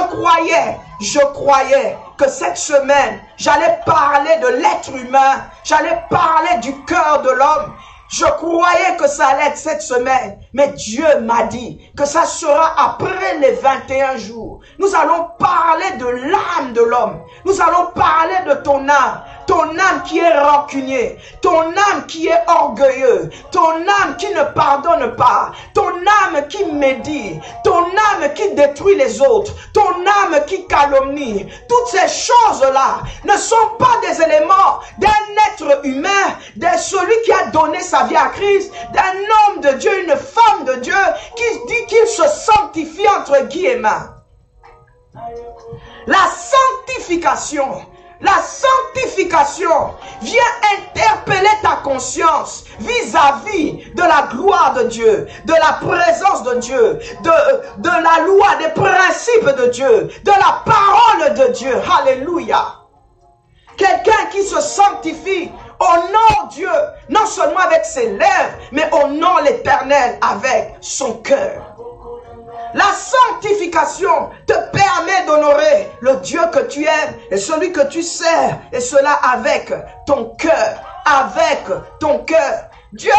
[SPEAKER 4] croyais que cette semaine, j'allais parler de l'être humain, j'allais parler du cœur de l'homme. Je croyais que ça allait être cette semaine, mais Dieu m'a dit que ça sera après les 21 jours. Nous allons parler de l'âme de l'homme. Nous allons parler de ton âme qui est rancunier, ton âme qui est orgueilleux, ton âme qui ne pardonne pas, ton âme qui médit, ton âme qui détruit les autres, ton âme qui calomnie. Toutes ces choses-là ne sont pas des éléments d'un être humain, de celui qui a donné sa vie à Christ, d'un homme de Dieu, une femme de Dieu qui dit qu'il se sanctifie entre guillemets. La sanctification vient interpeller ta conscience vis-à-vis de la gloire de Dieu, de la présence de Dieu, de la loi, des principes de Dieu, de la parole de Dieu. Alléluia. Quelqu'un qui se sanctifie honore Dieu, non seulement avec ses lèvres, mais honore l'Éternel avec son cœur. La sanctification te permet d'honorer le Dieu que tu aimes et celui que tu sers, et cela avec ton cœur, avec ton cœur. Dieu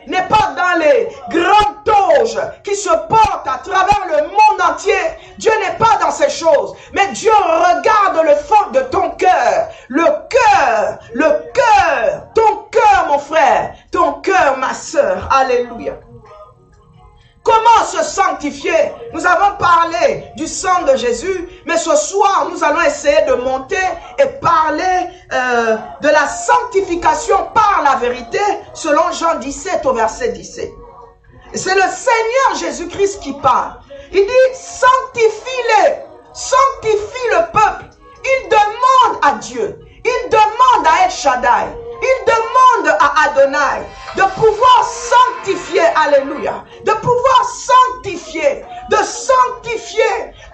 [SPEAKER 4] n'est pas dans les grandes toges qui se portent à travers le monde entier. Dieu n'est pas dans ces choses. Mais Dieu regarde le fond de ton cœur. Le cœur, ton cœur mon frère, ton cœur ma sœur. Alléluia. Comment se sanctifier? Nous avons parlé du sang de Jésus, mais ce soir, nous allons essayer de monter et parler de la sanctification par la vérité, selon Jean 17 au verset 17. C'est le Seigneur Jésus-Christ qui parle. Il dit, sanctifie-les, sanctifie le peuple. Il demande à Dieu, il demande à El Shaddai, il demande à Adonai de pouvoir sanctifier, alléluia, de pouvoir sanctifier, de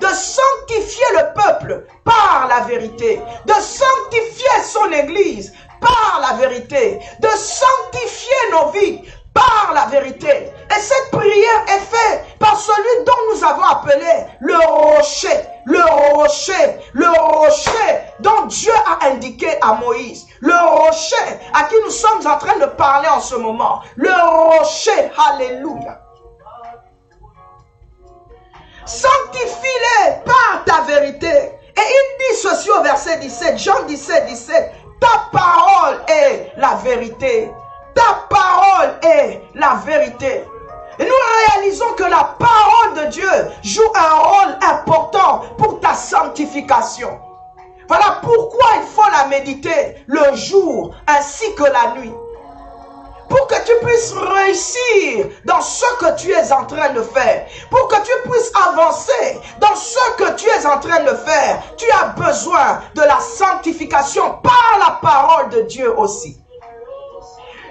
[SPEAKER 4] sanctifier le peuple par la vérité, de sanctifier son église par la vérité, de sanctifier nos vies par la vérité. Et cette prière est faite par celui dont nous avons appelé le rocher dont Dieu a indiqué à Moïse, le rocher à qui nous sommes en train de parler en ce moment, le rocher, alléluia. Sanctifie-les par ta vérité. Et il dit ceci au verset 17, Jean 17, 17, ta parole est la vérité. Ta parole est la vérité. Et nous réalisons que la parole de Dieu joue un rôle important pour ta sanctification. Voilà pourquoi il faut la méditer le jour ainsi que la nuit. pour que tu puisses réussir dans ce que tu es en train de faire, pour que tu puisses avancer dans ce que tu es en train de faire, tu as besoin de la sanctification par la parole de Dieu aussi.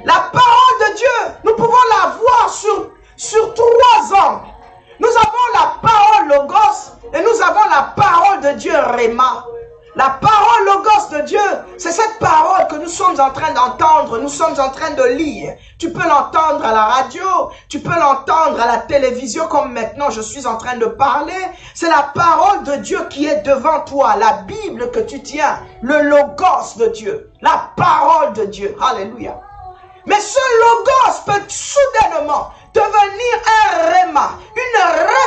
[SPEAKER 4] La parole de Dieu, nous pouvons la voir sur 3 ans. Nous avons la parole Logos et nous avons la parole de Dieu Réma. La parole Logos de Dieu, c'est cette parole que nous sommes en train d'entendre, nous sommes en train de lire. Tu peux l'entendre à la radio, tu peux l'entendre à la télévision comme maintenant je suis en train de parler. C'est la parole de Dieu qui est devant toi, la Bible que tu tiens, le Logos de Dieu, la parole de Dieu. Alléluia. Mais ce Logos peut soudainement devenir un Réma, une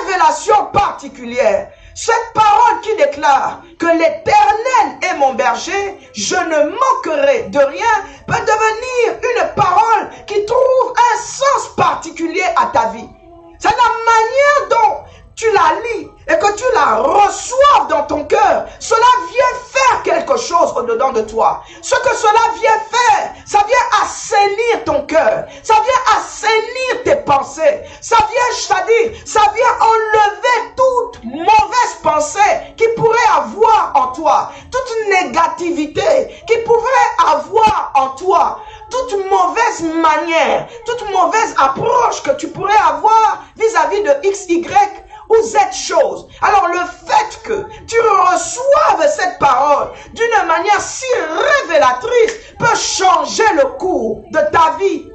[SPEAKER 4] révélation particulière. Cette parole qui déclare que l'Éternel est mon berger, je ne manquerai de rien, peut devenir une parole qui trouve un sens particulier à ta vie. C'est la manière dont tu la lis et que tu la reçoives dans ton cœur. Cela vient faire quelque chose au-dedans de toi. Ce que cela vient faire, ça vient assainir ton cœur. Ça vient assainir tes pensées. Ça vient, c'est-à-dire, ça vient enlever toute mauvaise pensée qui pourrait avoir en toi. Toute négativité qui pourrait avoir en toi. Toute mauvaise manière, toute mauvaise approche que tu pourrais avoir vis-à-vis de X, Y ou Z chose. Alors le fait que tu reçoives cette parole d'une manière si révélatrice peut changer le cours de ta vie.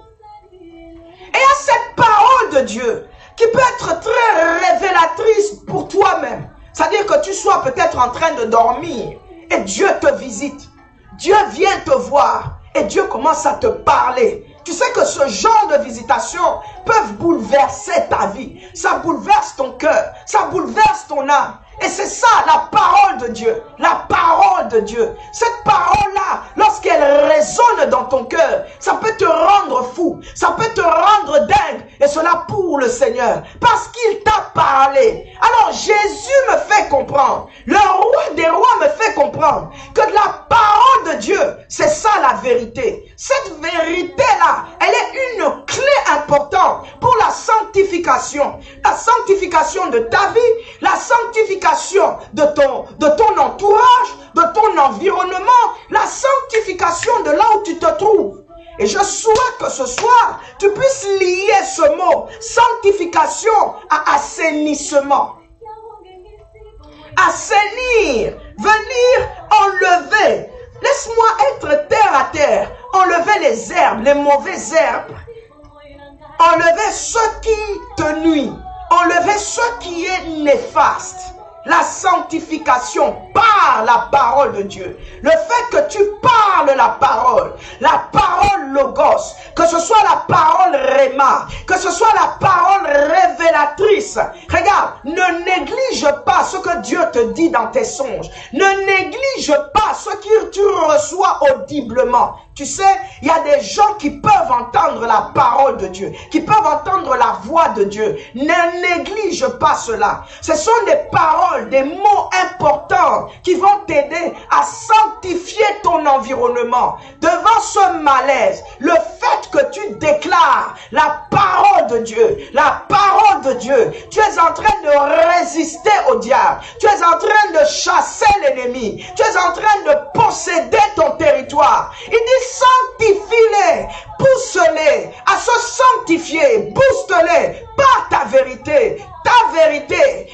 [SPEAKER 4] Et à cette parole de Dieu qui peut être très révélatrice pour toi-même. C'est-à-dire que tu sois peut-être en train de dormir et Dieu te visite. Dieu vient te voir et Dieu commence à te parler. Tu sais que ce genre de visitations peuvent bouleverser ta vie. Ça bouleverse ton cœur. Ça bouleverse ton âme. Et c'est ça, la parole de Dieu. La parole de Dieu. Cette parole-là, lorsqu'elle résonne dans ton cœur, ça peut te rendre fou. Ça peut te rendre dingue. Et cela pour le Seigneur. Parce qu'il t'a parlé. Alors Jésus me fait comprendre. Le roi des rois me fait comprendre que la parole de Dieu, c'est ça la vérité. Cette vérité-là, elle est une clé importante pour la sanctification. La sanctification de ta vie, la sanctification de ton entourage, de ton environnement, la sanctification de là où tu te trouves. Et je souhaite que ce soir, tu puisses lier ce mot sanctification à assainissement. Assainir, venir enlever. Laisse-moi être terre à terre. Enlever les herbes, les mauvaises herbes. Enlever ce qui te nuit. Enlever ce qui est néfaste. La sanctification par la parole de Dieu. Le fait que tu parles la parole Logos, que ce soit la parole Réma, que ce soit la parole révélatrice. Regarde, ne néglige pas ce que Dieu te dit dans tes songes. Ne néglige pas ce que tu reçois audiblement. Tu sais, il y a des gens qui peuvent entendre la parole de Dieu, qui peuvent entendre la voix de Dieu. Ne néglige pas cela. Ce sont des paroles, des mots importants qui vont t'aider à sanctifier ton environnement. Devant ce malaise, le fait que tu déclares la parole de Dieu, tu es en train de résister au diable. Tu es en train de chasser l'ennemi. Tu es en train de posséder ton territoire. Il dit sanctifie-les, pousse-les à se sanctifier, booste-les par ta vérité,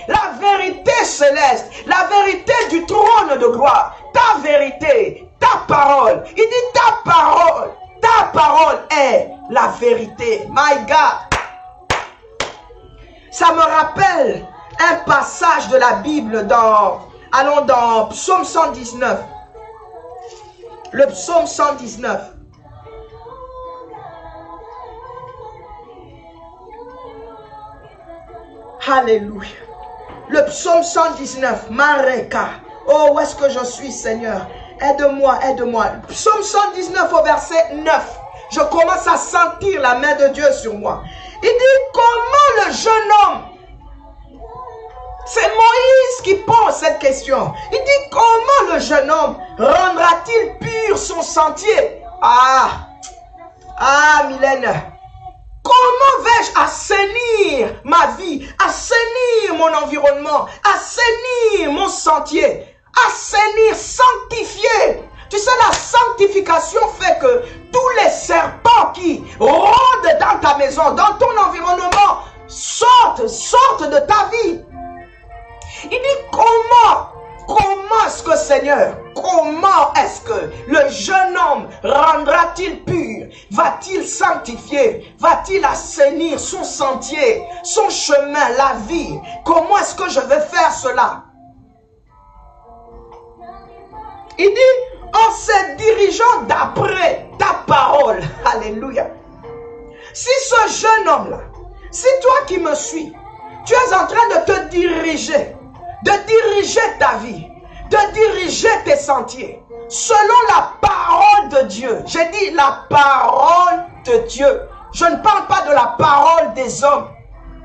[SPEAKER 4] la vérité céleste, la vérité du trône de gloire, ta vérité, ta parole. Il dit ta parole est la vérité. My God. Ça me rappelle un passage de la Bible allons dans Psaume 119. Le psaume 119. Alléluia. Le psaume 119. Mareka. Oh, où est-ce que je suis, Seigneur? Aide-moi, aide-moi. Psaume 119 au verset 9. Je commence à sentir la main de Dieu sur moi. Il dit, comment le jeune homme, c'est Moïse qui pose cette question. Il dit, comment le jeune homme rendra-t-il pur son sentier? Ah, Ah, Mylène. Comment vais-je assainir ma vie, assainir mon environnement, assainir mon sentier, assainir, sanctifier? Tu sais, la sanctification fait que tous les serpents qui rôdent dans ta maison, dans ton environnement, sortent de ta vie. Il dit comment est-ce que, Seigneur, comment est-ce que le jeune homme rendra-t-il pur? Va-t-il sanctifier? Va-t-il assainir son sentier, son chemin, la vie? Comment est-ce que je vais faire cela? Il dit, en se dirigeant d'après ta parole. Alléluia. Si ce jeune homme-là, si toi qui me suis, tu es en train de te diriger, de diriger ta vie, de diriger tes sentiers, selon la parole de Dieu. J'ai dit la parole de Dieu. Je ne parle pas de la parole des hommes.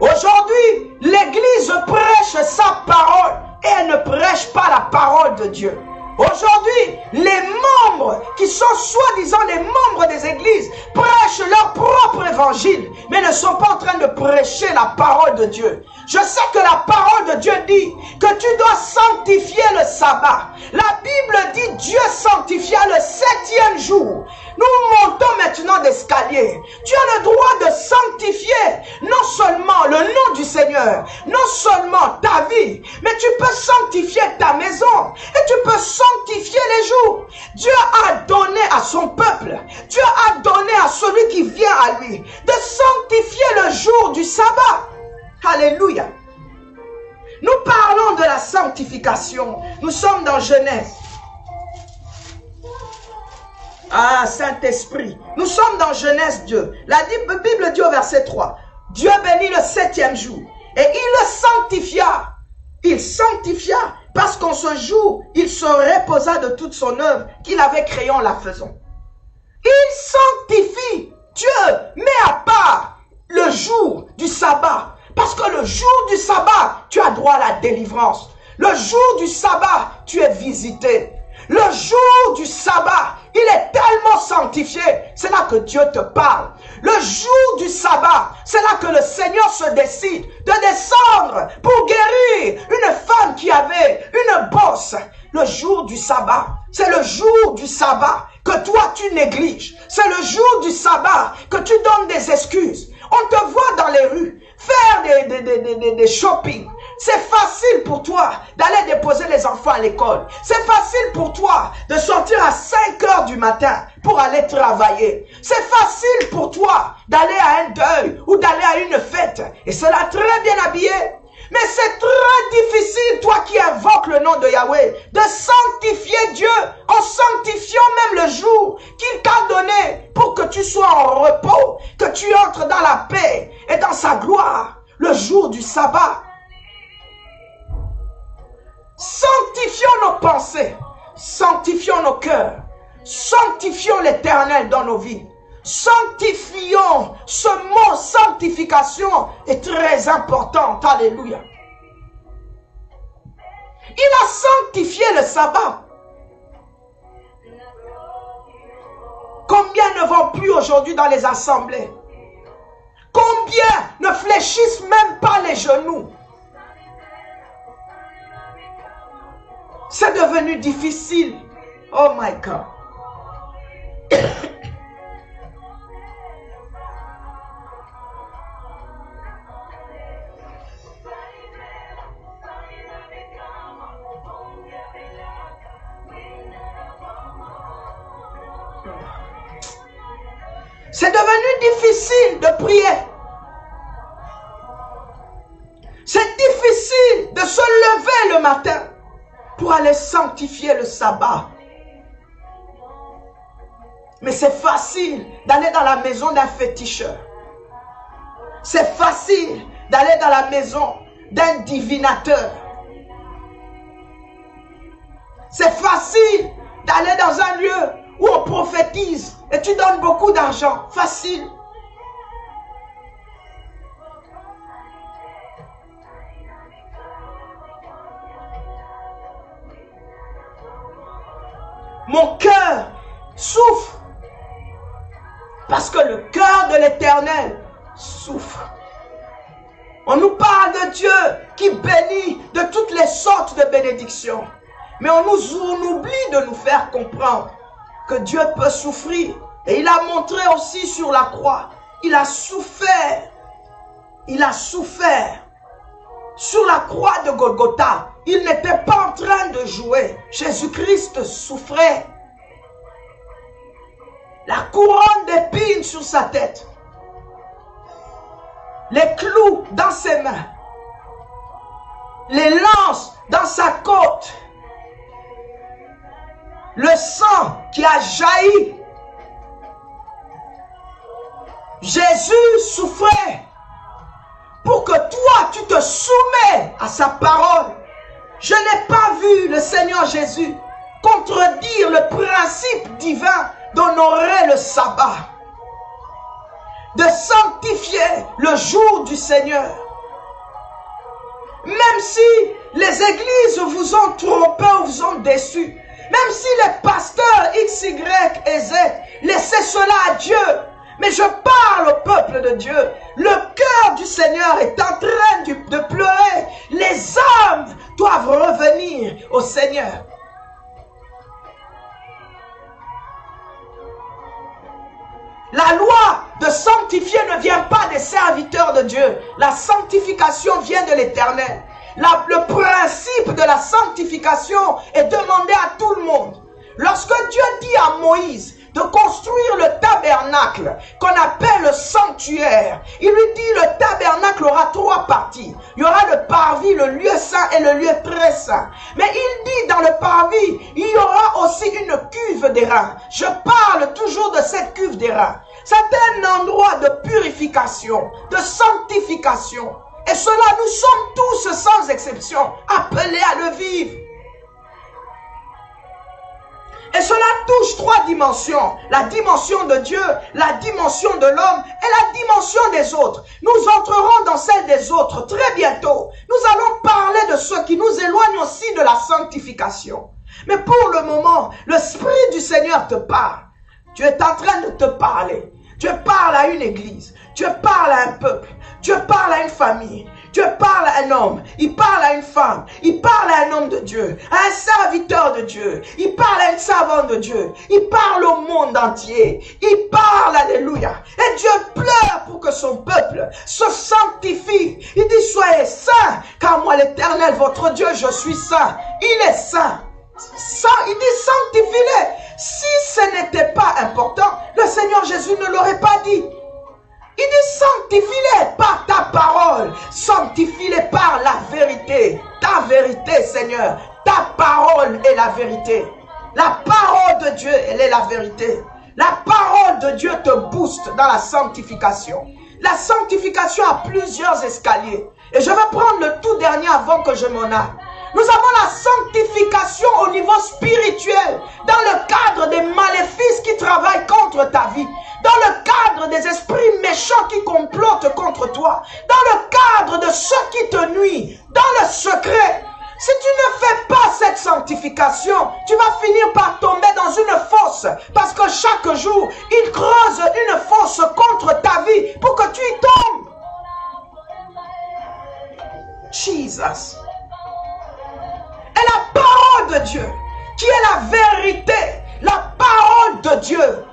[SPEAKER 4] Aujourd'hui, l'Église prêche sa parole et elle ne prêche pas la parole de Dieu. Aujourd'hui, les membres qui sont soi-disant les membres des églises prêchent leur propre évangile, mais ne sont pas en train de prêcher la parole de Dieu. Je sais que la parole de Dieu dit que tu dois sanctifier le sabbat. La Bible dit Dieu sanctifia le 7e jour. Nous montons maintenant d'escalier. Tu as le droit de sanctifier non seulement le nom du Seigneur, non seulement ta vie, mais tu peux sanctifier ta maison et tu peux sanctifier les jours. Dieu a donné à son peuple, Dieu a donné à celui qui vient à lui de sanctifier le jour du sabbat. Alléluia. Nous parlons de la sanctification. Nous sommes dans Genèse. Ah, Saint-Esprit. Nous sommes dans Genèse 2. La Bible dit au verset 3. Dieu bénit le 7e jour. Et il le sanctifia. Il sanctifia parce qu'en ce jour, il se reposa de toute son œuvre qu'il avait créée en la faisant. Il sanctifie. Dieu met à part le jour du sabbat. Parce que le jour du sabbat, tu as droit à la délivrance. Le jour du sabbat, tu es visité. Le jour du sabbat, il est tellement sanctifié. C'est là que Dieu te parle. Le jour du sabbat, c'est là que le Seigneur se décide de descendre pour guérir une femme qui avait une bosse. Le jour du sabbat, c'est le jour du sabbat que toi tu négliges. C'est le jour du sabbat que tu donnes des excuses. On te voit dans les rues faire des shopping. C'est facile pour toi d'aller déposer les enfants à l'école. C'est facile pour toi de sortir à 5 heures du matin pour aller travailler. C'est facile pour toi d'aller à un deuil ou d'aller à une fête. Et cela très bien habillé. Mais c'est très difficile, toi qui invoques le nom de Yahweh, de sanctifier Dieu en sanctifiant même le jour qu'il t'a donné pour que tu sois en repos, que tu entres dans la paix et dans sa gloire, le jour du sabbat. Sanctifions nos pensées, sanctifions nos cœurs, sanctifions l'Éternel dans nos vies. Sanctifions, ce mot sanctification est très important, alléluia. Il a sanctifié le sabbat. Combien ne vont plus aujourd'hui dans les assemblées? Combien ne fléchissent même pas les genoux? C'est devenu difficile. Oh my God. C'est devenu difficile de prier. C'est difficile de se lever le matin pour aller sanctifier le sabbat. Mais c'est facile d'aller dans la maison d'un féticheur. C'est facile d'aller dans la maison d'un divinateur. C'est facile d'aller dans un lieu où on prophétise et tu donnes beaucoup d'argent. Facile. Mon cœur souffre Parce que le cœur de l'Éternel souffre. On nous parle de Dieu qui bénit de toutes les sortes de bénédictions. Mais on oublie de nous faire comprendre que Dieu peut souffrir. Et il a montré aussi sur la croix. Il a souffert. Il a souffert. Sur la croix de Golgotha, il n'était pas en train de jouer. Jésus-Christ souffrait. La couronne d'épines sur sa tête. Les clous dans ses mains. Les lances dans sa côte. Le sang qui a jailli. Jésus souffrait pour que toi, tu te soumets à sa parole. Je n'ai pas vu le Seigneur Jésus contredire le principe divin d'honorer le sabbat, de sanctifier le jour du Seigneur. Même si les églises vous ont trompé ou vous ont déçu, même si les pasteurs X, Y et Z, laissez cela à Dieu. Mais je parle au peuple de Dieu. Le cœur du Seigneur est en train de pleurer. Les âmes doivent revenir au Seigneur. La loi de sanctifier ne vient pas des serviteurs de Dieu. La sanctification vient de l'Éternel. Le principe de la sanctification est demandé à tout le monde. Lorsque Dieu dit à Moïse de construire le tabernacle qu'on appelle le sanctuaire, il lui dit le tabernacle aura 3 parties. Il y aura le parvis, le lieu saint et le lieu très saint. Mais il dit dans le parvis, il y aura aussi une cuve d'airain. Je parle toujours de cette cuve d'airain. C'est un endroit de purification, de sanctification. Et cela, nous sommes tous sans exception appelés à le vivre. Et cela touche 3 dimensions. La dimension de Dieu, la dimension de l'homme et la dimension des autres. Nous entrerons dans celle des autres très bientôt. Nous allons parler de ceux qui nous éloignent aussi de la sanctification. Mais pour le moment, l'Esprit du Seigneur te parle. Tu es en train de te parler. Dieu parle à une église. Dieu parle à un peuple. Dieu parle à une famille. Dieu parle à un homme, il parle à une femme, il parle à un homme de Dieu, à un serviteur de Dieu, il parle à une servante de Dieu, il parle au monde entier, il parle, alléluia. Et Dieu pleure pour que son peuple se sanctifie. Il dit, soyez saints, car moi l'Éternel, votre Dieu, je suis saint. Il est saint. Il dit, sanctifie-les. Si ce n'était pas important, le Seigneur Jésus ne l'aurait pas dit. Il dit, sanctifie-les par ta parole, sanctifie-les par la vérité. Ta vérité, Seigneur, ta parole est la vérité. La parole de Dieu, elle est la vérité. La parole de Dieu te booste dans la sanctification. La sanctification a plusieurs escaliers. Et je vais prendre le tout dernier avant que je m'en aille. Nous avons la sanctification au niveau spirituel, dans le cadre des maléfices qui travaillent contre ta vie, dans le cadre des esprits méchants qui complotent contre toi, dans le cadre de ceux qui te nuisent, dans le secret. Si tu ne fais pas cette sanctification, tu vas finir par tomber dans une fosse, parce que chaque jour, il creuse une fosse contre ta vie pour que tu y tombes. Jesus. Et la parole de Dieu, qui est la vérité, la parole de Dieu.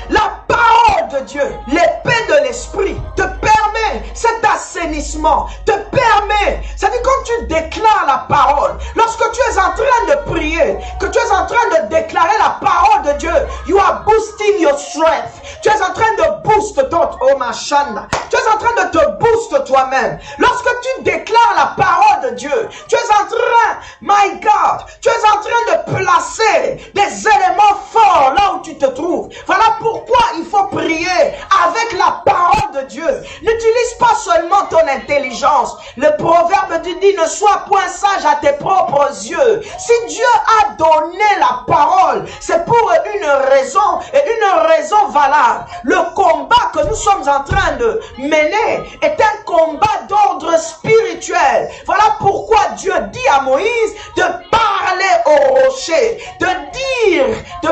[SPEAKER 4] La parole de Dieu, l'épée de l'esprit, te permet cet assainissement, te permet, c'est-à-dire quand tu déclares la parole, lorsque tu es en train de prier, que tu es en train de déclarer la parole de Dieu, you are boosting your strength. Tu es en train de booster ton Omashana. Tu es en train de te booster toi-même. Lorsque tu déclares la parole de Dieu, tu es en train, my God, tu es en train de placer des éléments forts là où tu te trouves. Voilà pourquoi il faut prier avec la parole de Dieu. N'utilise pas seulement ton intelligence. Le proverbe dit, ne sois point sage à tes propres yeux. Si Dieu a donné la parole, c'est pour une raison et une raison valable. Le combat que nous sommes en train de mener est un combat d'ordre spirituel. Voilà pourquoi Dieu dit à Moïse de parler au rocher, de dire, de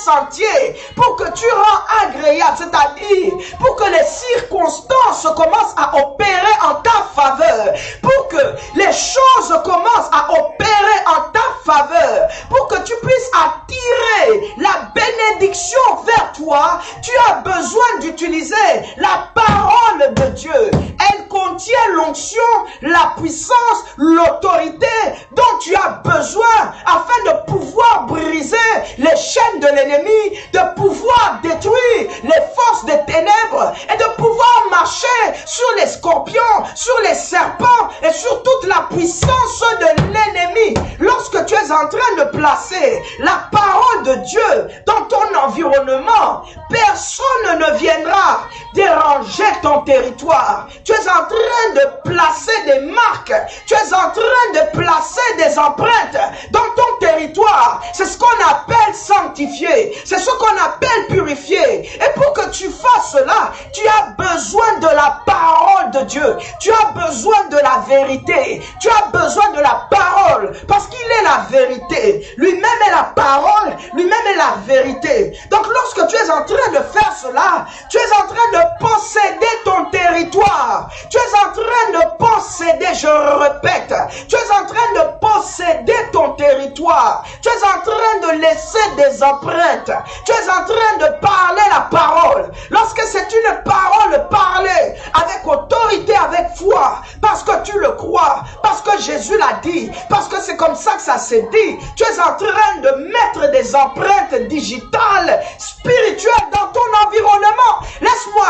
[SPEAKER 4] sentier, pour que tu rends agréable, c'est-à-dire pour que les circonstances commencent à opérer en ta faveur, pour que les choses commencent à opérer en ta faveur, pour que tu puisses attirer la bénédiction vers toi, tu as besoin d'utiliser la parole de Dieu. Elle contient l'onction, la puissance, l'autorité dont tu as besoin afin de pouvoir briser les chaînes de l'ennemi, de pouvoir détruire les forces des ténèbres et de pouvoir marcher sur les scorpions, sur les serpents et sur toute la puissance de l'ennemi. Lorsque tu es en train de placer la parole de Dieu dans ton environnement, personne ne viendra déranger ton territoire. Tu es en train de placer des marques, tu es en train de placer des empreintes dans ton territoire. C'est ce qu'on appelle sanctifier, c'est ce qu'on appelle purifier. Et pour que tu fasses cela, tu as besoin de la parole de Dieu, tu as besoin de la vérité, tu as besoin de la parole, parce qu'il est la vérité. Lui-même est la parole, lui-même est la vérité. Donc lorsque tu es en train de faire cela, tu es en train de posséder ton territoire, tu es en train de posséder, je répète, tu es en train de posséder ton territoire, tu es en train de laisser des empreintes, tu es en train de parler la parole. Lorsque c'est une parole parlée avec autorité, avec foi, parce que tu le crois, parce que Jésus l'a dit, parce que c'est comme ça que ça s'est dit, tu es en train de mettre des empreintes digitales, spirituelles dans ton environnement. Laisse-moi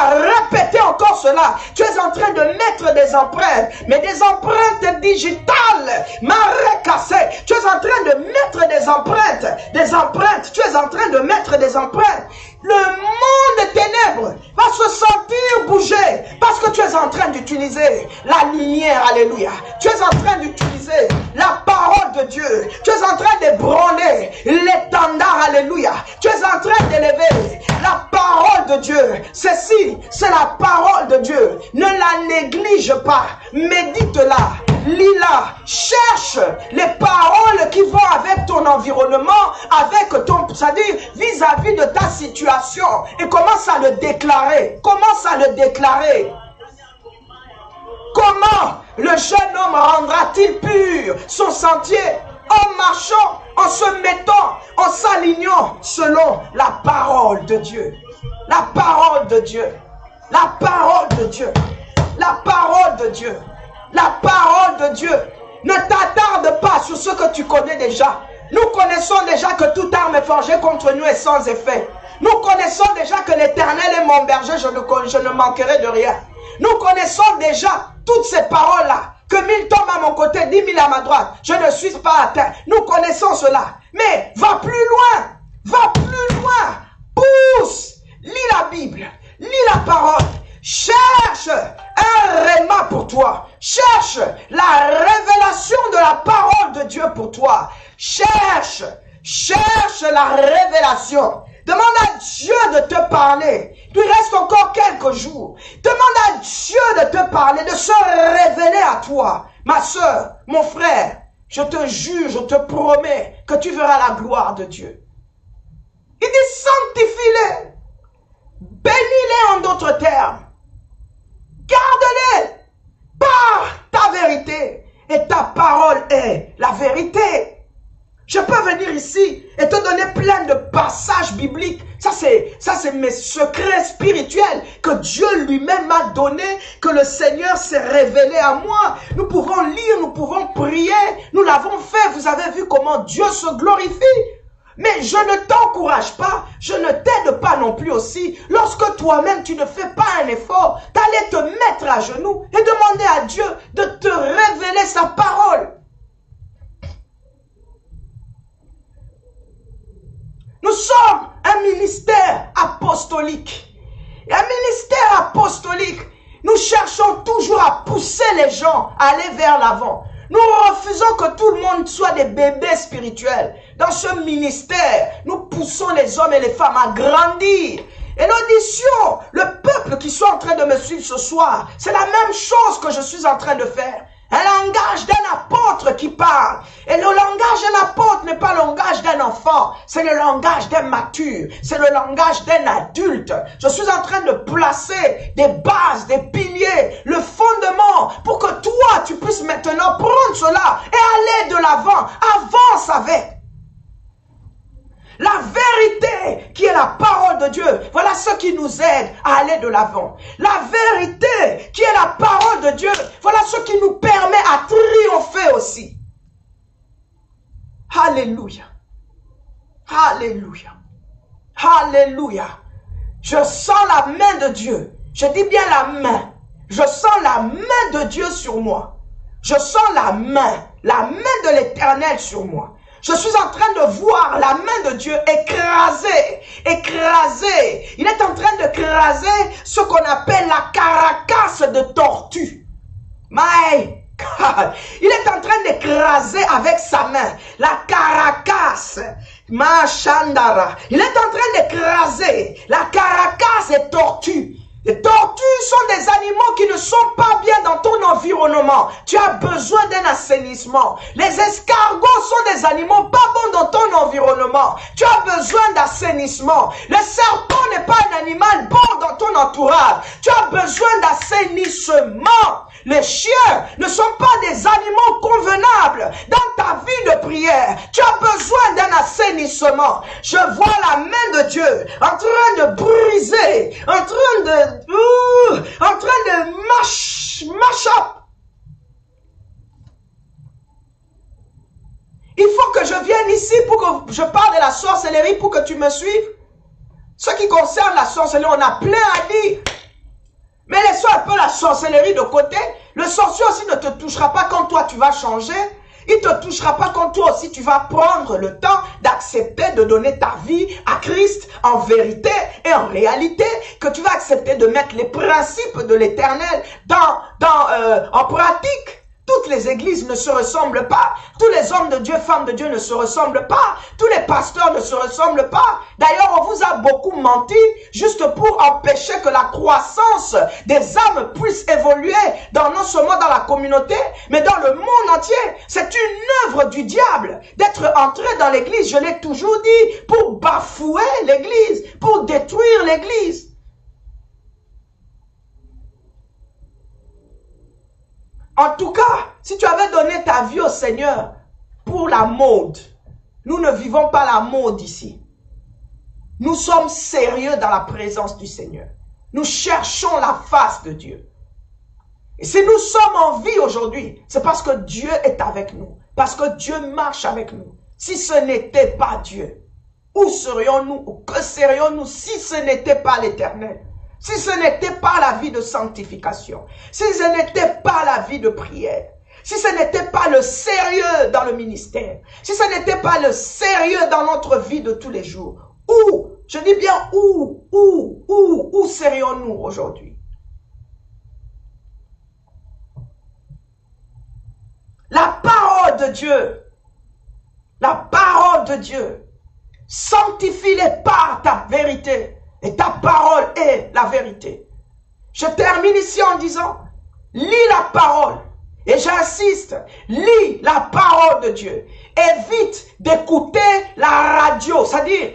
[SPEAKER 4] répéter encore cela. Tu es en train de mettre des empreintes, mais des empreintes digitales. Cassé. Tu es en train de mettre des empreintes, tu es en train de mettre des empreintes. Le monde des ténèbres va se sentir bouger parce que tu es en train d'utiliser la lumière, alléluia. Tu es en train d'utiliser la parole de Dieu. Tu es en train d'ébranler l'étendard, alléluia. Tu es en train d'élever la parole de Dieu. Ceci, c'est la parole de Dieu. Ne la néglige pas. Médite-la. Lis-la, cherche les paroles qui vont avec ton environnement, avec ton, c'est-à-dire vis-à-vis de ta situation, et commence à le déclarer. Commence à le déclarer. Comment le jeune homme rendra-t-il pur son sentier? En marchant, en se mettant, en s'alignant selon la parole de Dieu. La parole de Dieu. La parole de Dieu. La parole de Dieu. La parole de Dieu. Ne t'attarde pas sur ce que tu connais déjà. Nous connaissons déjà que toute arme forgée contre nous est sans effet. Nous connaissons déjà que l'Éternel est mon berger, je ne manquerai de rien. Nous connaissons déjà toutes ces paroles-là. Que 1000 tombent à mon côté, 10 000 à ma droite, je ne suis pas atteint. Nous connaissons cela. Mais va plus loin. Va plus loin. Pousse. Lis la Bible. Lis la parole. Cherche un réma pour toi. Cherche la révélation de la parole de Dieu pour toi. Cherche la révélation. Demande à Dieu de te parler. Il reste encore quelques jours. Demande à Dieu de te parler, de se révéler à toi. Ma soeur, mon frère, je te jure, je te promets que tu verras la gloire de Dieu. Il dit sanctifie-les. Bénis-les en d'autres termes. Garde-les par ta vérité. Et ta parole est la vérité. Je peux venir ici et te donner plein de passages bibliques. Ça, c'est mes secrets spirituels que Dieu lui-même m'a donné, que le Seigneur s'est révélé à moi. Nous pouvons lire, nous pouvons prier. Nous l'avons fait. Vous avez vu comment Dieu se glorifie. Mais je ne t'encourage pas, je ne t'aide pas non plus aussi. Lorsque toi-même tu ne fais pas un effort, d'aller te mettre à genoux et demander à Dieu de te révéler sa parole. Nous sommes un ministère apostolique. Et un ministère apostolique, nous cherchons toujours à pousser les gens à aller vers l'avant. Nous refusons que tout le monde soit des bébés spirituels. Dans ce ministère, nous poussons les hommes et les femmes à grandir. Et l'audition, le peuple qui sont en train de me suivre ce soir, c'est la même chose que je suis en train de faire. Un langage d'un apôtre qui parle. Et le langage d'un apôtre n'est pas le langage d'un enfant. C'est le langage d'un mature. C'est le langage d'un adulte. Je suis en train de placer des bases, des piliers, le fondement pour que toi, tu puisses maintenant prendre cela et aller de l'avant. Avance avec. La vérité qui est la parole de Dieu, voilà ce qui nous aide à aller de l'avant. La vérité qui est la parole de Dieu, voilà ce qui nous permet à triompher aussi. Alléluia. Alléluia. Alléluia. Je sens la main de Dieu. Je dis bien la main. Je sens la main de Dieu sur moi. Je sens la main de l'Éternel sur moi. Je suis en train de voir la main de Dieu écraser. Il est en train de craser ce qu'on appelle la caracasse de tortue. My God. Il est en train d'écraser avec sa main la caracasse. Machandara. Il est en train d'écraser la caracasse des tortues. Les tortues sont des animaux qui ne sont pas bien dans ton environnement. Tu as besoin d'un assainissement. Les escargots sont des animaux pas bons dans ton environnement. Tu as besoin d'assainissement. Le serpent n'est pas un animal bon dans ton entourage. Tu as besoin d'assainissement. Les chiens ne sont pas des animaux convenables dans ta vie de prière. Tu as besoin d'un assainissement. Je vois la main de Dieu en train de briser, en train de mash up. Il faut que je vienne ici pour que je parle de la sorcellerie pour que tu me suives. Ce qui concerne la sorcellerie, on a plein à dire. Mais laisse un peu la sorcellerie de côté. Le sorcier aussi ne te touchera pas quand toi tu vas changer. Il ne te touchera pas quand toi aussi tu vas prendre le temps d'accepter de donner ta vie à Christ en vérité et en réalité, que tu vas accepter de mettre les principes de l'Éternel en pratique. Toutes les églises ne se ressemblent pas. Tous les hommes de Dieu, femmes de Dieu ne se ressemblent pas. Tous les pasteurs ne se ressemblent pas. D'ailleurs, on vous a beaucoup menti juste pour empêcher que la croissance des âmes puisse évoluer non seulement dans la communauté, mais dans le monde entier. C'est une œuvre du diable d'être entré dans l'église, je l'ai toujours dit, pour bafouer l'église, pour détruire l'église. En tout cas, si tu avais donné ta vie au Seigneur pour la mode, nous ne vivons pas la mode ici. Nous sommes sérieux dans la présence du Seigneur. Nous cherchons la face de Dieu. Et si nous sommes en vie aujourd'hui, c'est parce que Dieu est avec nous. Parce que Dieu marche avec nous. Si ce n'était pas Dieu, où serions-nous ou que serions-nous si ce n'était pas l'Éternel? Si ce n'était pas la vie de sanctification, si ce n'était pas la vie de prière, si ce n'était pas le sérieux dans le ministère, si ce n'était pas le sérieux dans notre vie de tous les jours, où, je dis bien où serions-nous aujourd'hui? La parole de Dieu, sanctifie-les par ta vérité. Et ta parole est la vérité. Je termine ici en disant, lis la parole. Et j'insiste, lis la parole de Dieu. Évite d'écouter la radio. C'est-à-dire,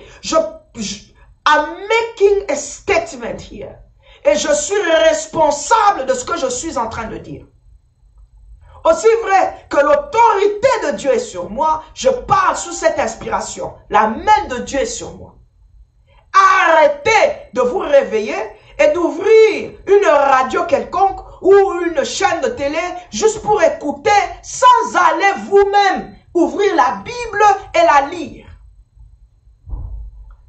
[SPEAKER 4] I'm making a statement here. Et je suis responsable de ce que je suis en train de dire. Aussi vrai que l'autorité de Dieu est sur moi, je parle sous cette inspiration. La main de Dieu est sur moi. Arrêtez de vous réveiller et d'ouvrir une radio quelconque ou une chaîne de télé juste pour écouter sans aller vous-même ouvrir la Bible et la lire.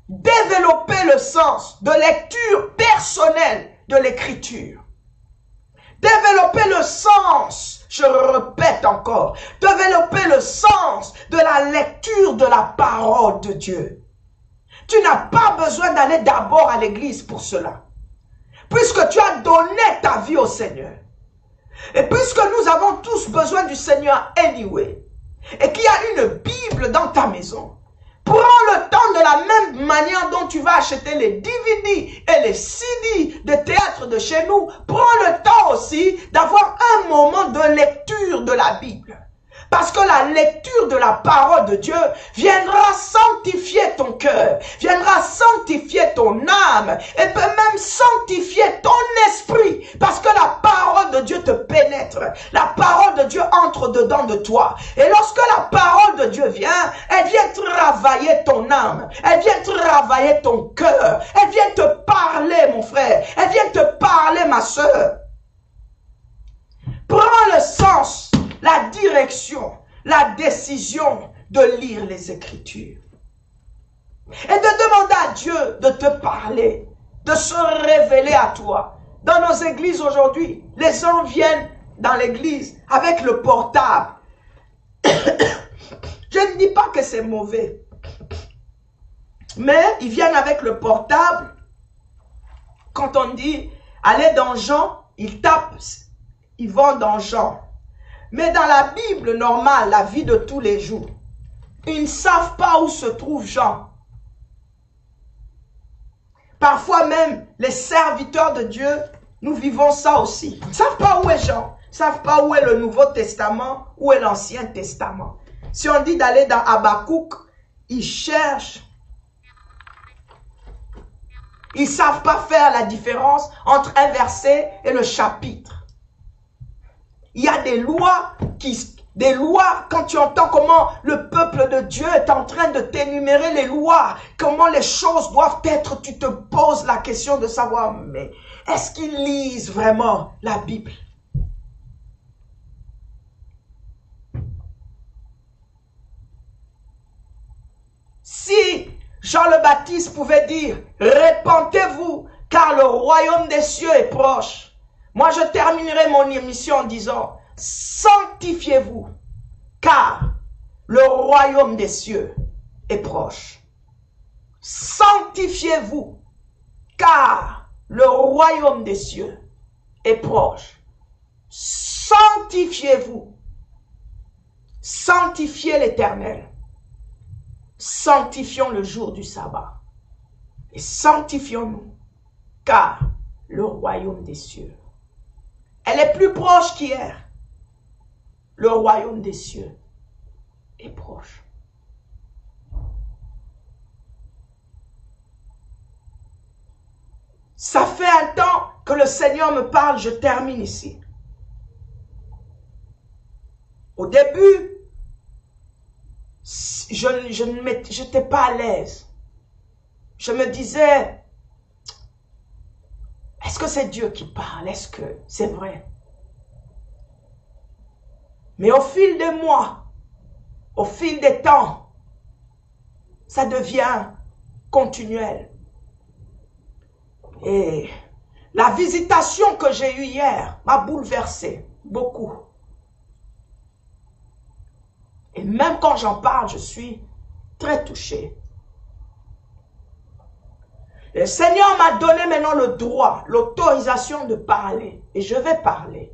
[SPEAKER 4] Développez le sens de lecture personnelle de l'écriture. Développez le sens, je répète encore, développez le sens de la lecture de la parole de Dieu. Tu n'as pas besoin d'aller d'abord à l'église pour cela. Puisque tu as donné ta vie au Seigneur. Et puisque nous avons tous besoin du Seigneur anyway. Et qu'il y a une Bible dans ta maison. Prends le temps de la même manière dont tu vas acheter les DVD et les CD de théâtre de chez nous, prends le temps aussi d'avoir un moment de lecture de la Bible. Parce que la lecture de la parole de Dieu viendra sanctifier ton cœur, viendra sanctifier ton âme et peut même sanctifier ton esprit. Parce que la parole de Dieu te pénètre, la parole de Dieu entre dedans de toi. Et lorsque la parole de Dieu vient, elle vient travailler ton âme, elle vient travailler ton cœur, elle vient te parler mon frère, elle vient te parler ma soeur. Prends le sens, la direction, la décision de lire les Écritures. Et de demander à Dieu de te parler, de se révéler à toi. Dans nos églises aujourd'hui, les gens viennent dans l'église avec le portable. Je ne dis pas que c'est mauvais. Mais ils viennent avec le portable. Quand on dit, allez dans Jean, ils tapent, ils vont dans Jean. Mais dans la Bible normale, la vie de tous les jours, ils ne savent pas où se trouve Jean. Parfois même, les serviteurs de Dieu, nous vivons ça aussi. Ils ne savent pas où est Jean. Ils ne savent pas où est le Nouveau Testament, où est l'Ancien Testament. Si on dit d'aller dans Habakkuk, ils cherchent. Ils ne savent pas faire la différence entre un verset et le chapitre. Il y a des lois, quand tu entends comment le peuple de Dieu est en train de t'énumérer les lois, comment les choses doivent être, tu te poses la question de savoir, mais est-ce qu'ils lisent vraiment la Bible? Si Jean le Baptiste pouvait dire, répentez-vous, car le royaume des cieux est proche. Moi, je terminerai mon émission en disant, sanctifiez-vous, car le royaume des cieux est proche. Sanctifiez-vous, car le royaume des cieux est proche. Sanctifiez-vous. Sanctifiez l'Éternel. Sanctifions le jour du sabbat. Et sanctifions-nous, car le royaume des cieux, elle est plus proche qu'hier. Le royaume des cieux est proche. Ça fait un temps que le Seigneur me parle, je termine ici. Au début, je n'étais pas à l'aise. Je me disais, est-ce que c'est Dieu qui parle? Est-ce que c'est vrai? Mais au fil des mois, au fil des temps, ça devient continuel. Et la visitation que j'ai eue hier m'a bouleversé beaucoup. Et même quand j'en parle, je suis très touchée. Le Seigneur m'a donné maintenant le droit, l'autorisation de parler. Et je vais parler.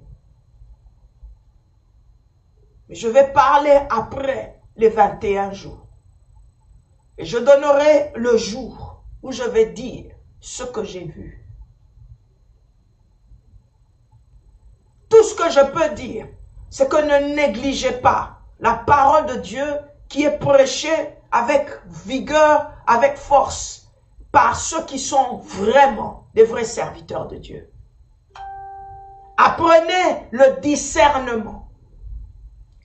[SPEAKER 4] Mais je vais parler après les 21 jours. Et je donnerai le jour où je vais dire ce que j'ai vu. Tout ce que je peux dire, c'est que ne négligez pas la parole de Dieu qui est prêchée avec vigueur, avec force, par ceux qui sont vraiment des vrais serviteurs de Dieu. Apprenez le discernement.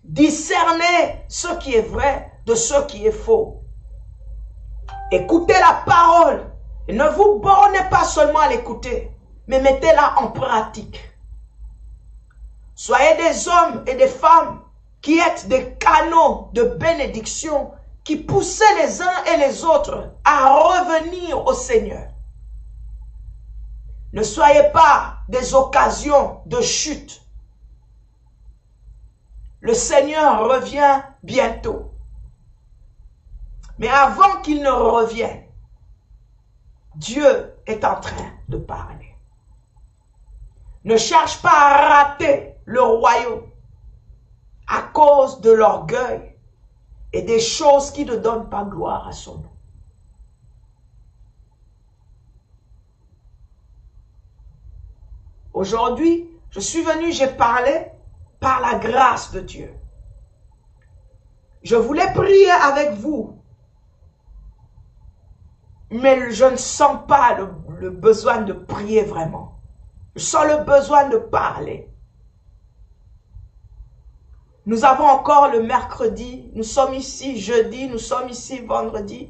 [SPEAKER 4] Discernez ce qui est vrai de ce qui est faux. Écoutez la parole et ne vous bornez pas seulement à l'écouter, mais mettez-la en pratique. Soyez des hommes et des femmes qui êtes des canaux de bénédiction qui poussaient les uns et les autres à revenir au Seigneur. Ne soyez pas des occasions de chute. Le Seigneur revient bientôt. Mais avant qu'il ne revienne, Dieu est en train de parler. Ne cherche pas à rater le royaume à cause de l'orgueil et des choses qui ne donnent pas gloire à son nom. Aujourd'hui, je suis venu, j'ai parlé par la grâce de Dieu. Je voulais prier avec vous, mais je ne sens pas le besoin de prier vraiment. Je sens le besoin de parler. Nous avons encore le mercredi, nous sommes ici jeudi, nous sommes ici vendredi.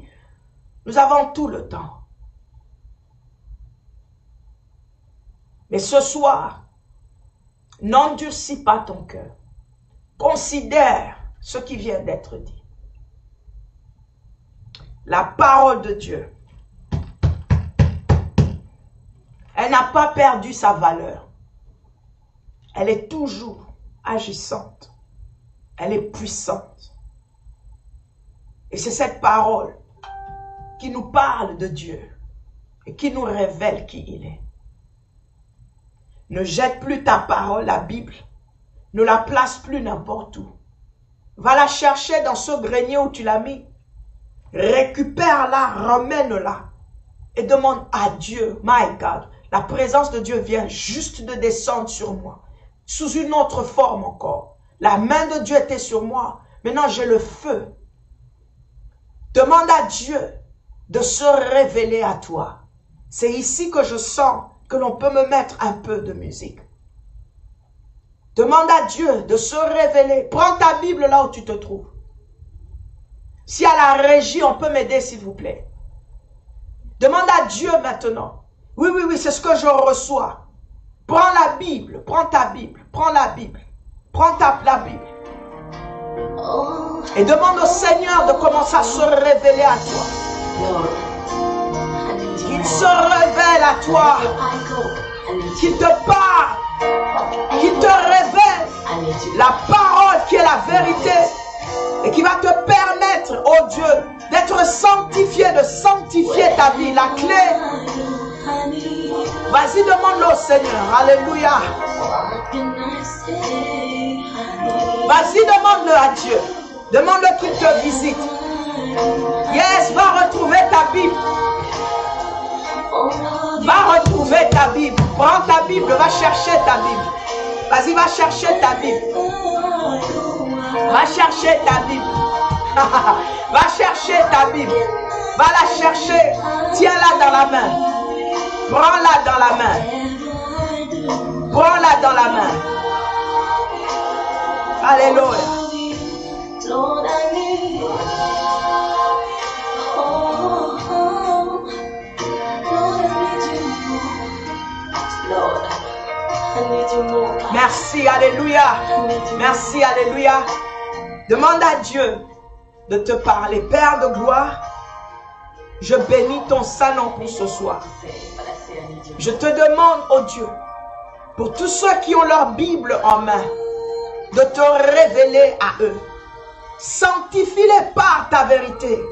[SPEAKER 4] Nous avons tout le temps. Mais ce soir, n'endurcis pas ton cœur. Considère ce qui vient d'être dit. La parole de Dieu, elle n'a pas perdu sa valeur. Elle est toujours agissante. Elle est puissante. Et c'est cette parole qui nous parle de Dieu et qui nous révèle qui il est. Ne jette plus ta parole, la Bible. Ne la place plus n'importe où. Va la chercher dans ce grenier où tu l'as mis. Récupère-la, ramène-la. Et demande à Dieu, my God, la présence de Dieu vient juste de descendre sur moi. Sous une autre forme encore. La main de Dieu était sur moi. Maintenant, j'ai le feu. Demande à Dieu de se révéler à toi. C'est ici que je sens que l'on peut me mettre un peu de musique. Demande à Dieu de se révéler. Prends ta Bible là où tu te trouves. Si à la régie, on peut m'aider s'il vous plaît. Demande à Dieu maintenant. Oui, oui, oui, c'est ce que je reçois. Prends la Bible, prends ta Bible, prends la Bible. Prends la Bible. Et demande au Seigneur de commencer à se révéler à toi. Qu'il se révèle à toi. Qu'il te parle. Qu'il te révèle la parole qui est la vérité. Et qui va te permettre, oh Dieu, d'être sanctifié, de sanctifier ta vie. La clé. Vas-y, demande-le au Seigneur. Alléluia. Vas-y, demande-le à Dieu. Demande-le qu'il te visite. Yes, va retrouver ta Bible. Va retrouver ta Bible. Prends ta Bible, va chercher ta Bible. Vas-y, va chercher ta Bible. Va chercher ta Bible. Va chercher ta Bible. Va la chercher. Tiens-la dans la main. Prends-la dans la main. Prends-la dans la main. Alléluia. Merci, alléluia. Merci, alléluia. Demande à Dieu de te parler. Père de gloire, je bénis ton Saint-Nom pour ce soir. Je te demande, oh Dieu, pour tous ceux qui ont leur Bible en main, de te révéler à eux. Sanctifie-les par ta vérité,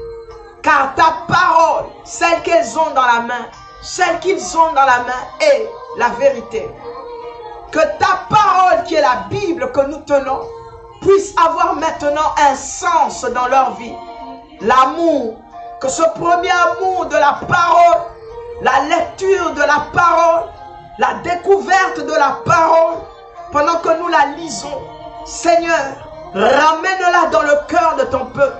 [SPEAKER 4] car ta parole, celle qu'elles ont dans la main, celle qu'ils ont dans la main est la vérité. Que ta parole, qui est la Bible que nous tenons, puisse avoir maintenant un sens dans leur vie. L'amour, que ce premier amour de la parole, la lecture de la parole, la découverte de la parole, pendant que nous la lisons, Seigneur, ramène-la dans le cœur de ton peuple.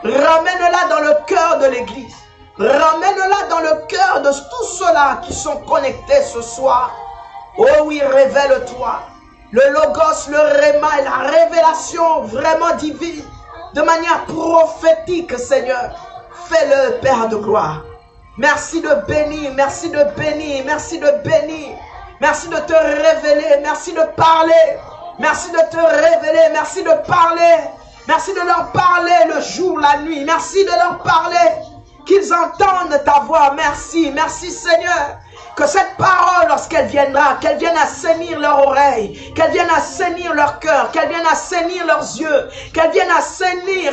[SPEAKER 4] Ramène-la dans le cœur de l'église. Ramène-la dans le cœur de tous ceux-là qui sont connectés ce soir. Oh oui, révèle-toi. Le logos, le réma et la révélation vraiment divine, de manière prophétique, Seigneur. Fais-le, Père de gloire. Merci de bénir, merci de bénir, merci de bénir. Merci de te révéler, merci de parler. Merci de te révéler, merci de parler. Merci de leur parler le jour, la nuit. Merci de leur parler, qu'ils entendent ta voix. Merci, merci Seigneur. Que cette parole, lorsqu'elle viendra, qu'elle vienne assainir leurs oreilles, qu'elle vienne assainir leur cœur, qu'elle vienne assainir leurs yeux, qu'elle vienne assainir,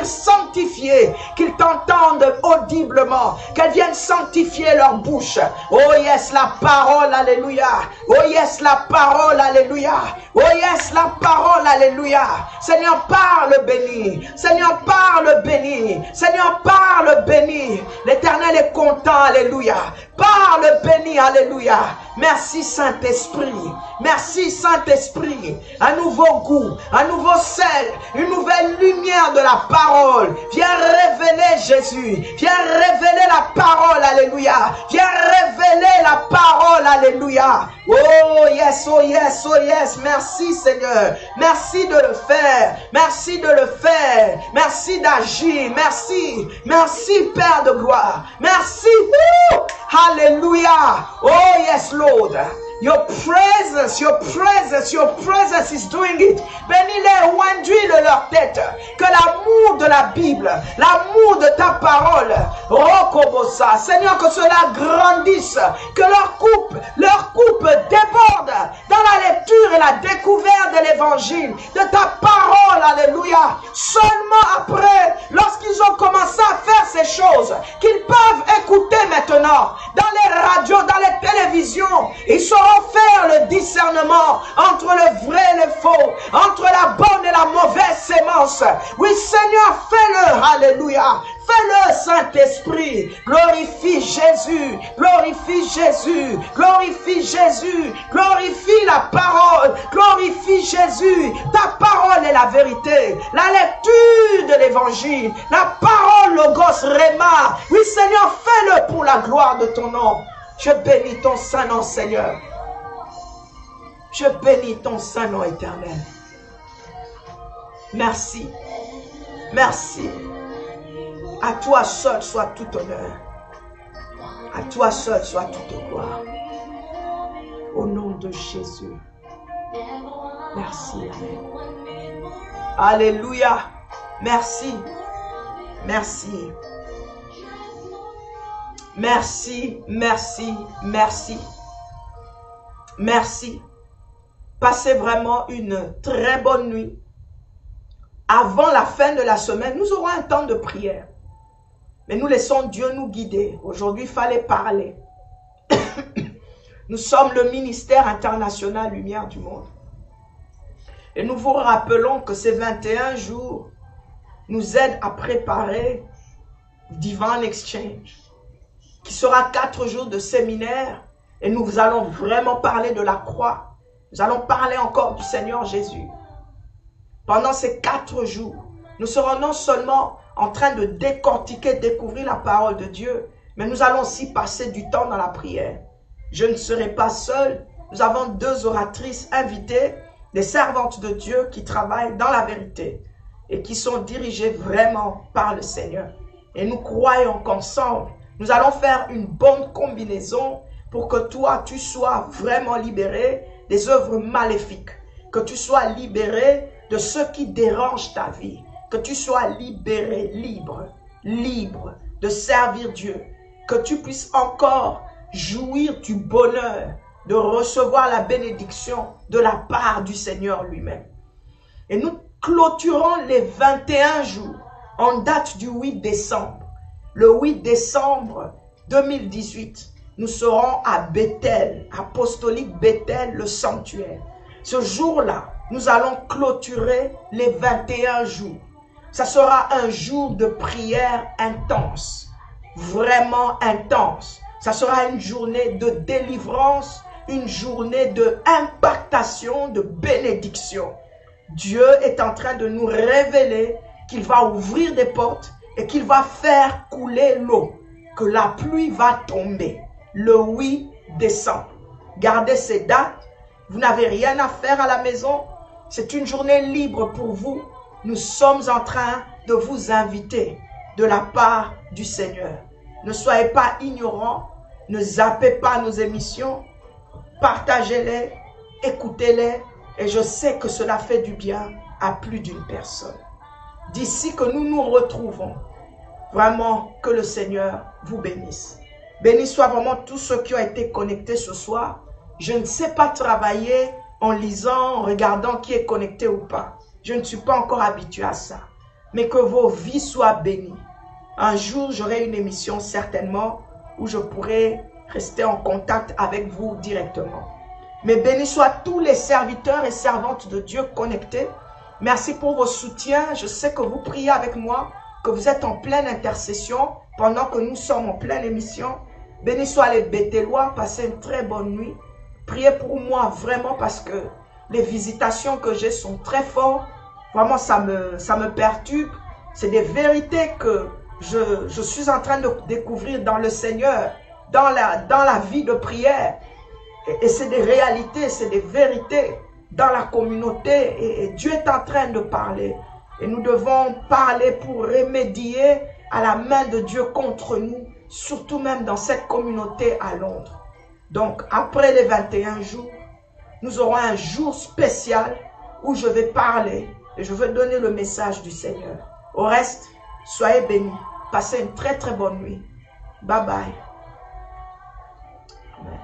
[SPEAKER 4] sanctifier, qu'ils t'entendent audiblement, qu'elle vienne sanctifier leur bouche. Oh yes, la parole, alléluia. Oh yes, la parole, alléluia. Oh yes, la parole, alléluia. Seigneur, parle béni. Seigneur, parle béni. Seigneur, parle béni. L'Éternel est content, alléluia. Parle Parle béni, alléluia. Merci Saint-Esprit. Merci Saint-Esprit. Un nouveau goût, un nouveau sel, une nouvelle lumière de la parole. Viens révéler Jésus. Viens révéler la parole, alléluia. Viens révéler la parole, alléluia. Oh yes, oh yes, oh yes. Merci Seigneur. Merci de le faire. Merci de le faire. Merci d'agir. Merci. Merci Père de gloire. Merci. Woo! Hallelujah. Oh yes, Lord. Your presence is doing it. Bénis-les ou induis de leur tête. Que l'amour de la Bible, l'amour de ta parole, Rokobosa, Seigneur, que cela grandisse, que leur coupe déborde dans la lecture et la découverte de l'évangile, de ta parole, alléluia. Seulement après, lorsqu'ils ont commencé à faire ces choses, qu'ils peuvent écouter maintenant, dans les radios, dans les télévisions, ils sauront faire le discernement entre le vrai et le faux, entre la bonne et la mauvaise sémence. Oui, Seigneur, fais-le, alléluia. Fais-le, Saint-Esprit. Glorifie Jésus. Glorifie Jésus. Glorifie Jésus. Glorifie la parole. Glorifie Jésus. Ta parole est la vérité. La lecture de l'évangile. La parole, Logos, Réma. Oui, Seigneur, fais-le pour la gloire de ton nom. Je bénis ton saint nom, Seigneur. Je bénis ton saint nom éternel. Merci. Merci. À toi seul soit tout honneur. À toi seul soit toute gloire. Au nom de Jésus. Merci. Amen. Alléluia. Merci. Merci. Merci. Merci. Merci. Merci. Passez vraiment une très bonne nuit. Avant la fin de la semaine, nous aurons un temps de prière. Mais nous laissons Dieu nous guider. Aujourd'hui, il fallait parler. Nous sommes le ministère international Lumière du Monde. Et nous vous rappelons que ces 21 jours nous aident à préparer Divine Exchange, qui sera 4 jours de séminaire. Et nous allons vraiment parler de la croix. Nous allons parler encore du Seigneur Jésus. Pendant ces 4 jours, nous serons non seulement en train de décortiquer, découvrir la parole de Dieu, mais nous allons aussi passer du temps dans la prière. Je ne serai pas seul. Nous avons 2 oratrices invitées, des servantes de Dieu qui travaillent dans la vérité et qui sont dirigées vraiment par le Seigneur. Et nous croyons qu'ensemble, nous allons faire une bonne combinaison pour que toi, tu sois vraiment libéré des œuvres maléfiques, que tu sois libéré de ce qui dérange ta vie, que tu sois libéré, libre de servir Dieu, que tu puisses encore jouir du bonheur de recevoir la bénédiction de la part du Seigneur lui-même. Et nous clôturons les 21 jours en date du 8 décembre. Le 8 décembre 2018, nous serons à Bethel, apostolique Bethel, le sanctuaire. Ce jour-là, nous allons clôturer les 21 jours. Ça sera un jour de prière intense, vraiment intense. Ça sera une journée de délivrance, une journée de impactation, de bénédiction. Dieu est en train de nous révéler qu'il va ouvrir des portes et qu'il va faire couler l'eau, que la pluie va tomber le 8 décembre. Gardez ces dates. Vous n'avez rien à faire à la maison. C'est une journée libre pour vous. Nous sommes en train de vous inviter de la part du Seigneur. Ne soyez pas ignorants. Ne zappez pas nos émissions. Partagez-les, écoutez-les. Et je sais que cela fait du bien à plus d'une personne. D'ici que nous nous retrouvons, vraiment que le Seigneur vous bénisse. Béni soit vraiment tous ceux qui ont été connectés ce soir. Je ne sais pas travailler en lisant, en regardant qui est connecté ou pas. Je ne suis pas encore habitué à ça. Mais que vos vies soient bénies. Un jour, j'aurai une émission certainement où je pourrai rester en contact avec vous directement. Mais bénis soient tous les serviteurs et servantes de Dieu connectés. Merci pour vos soutiens. Je sais que vous priez avec moi, que vous êtes en pleine intercession pendant que nous sommes en pleine émission. Béni soit les Béthélois, passez une très bonne nuit. Priez pour moi vraiment parce que les visitations que j'ai sont très fortes. Vraiment, ça me perturbe. C'est des vérités que je suis en train de découvrir dans le Seigneur, dans la vie de prière. Et c'est des réalités, c'est des vérités dans la communauté. Et Dieu est en train de parler. Et nous devons parler pour remédier à la main de Dieu contre nous, surtout même dans cette communauté à Londres. Donc, après les 21 jours, nous aurons un jour spécial où je vais parler et je vais donner le message du Seigneur. Au reste, soyez bénis. Passez une très très bonne nuit. Bye bye. Amen.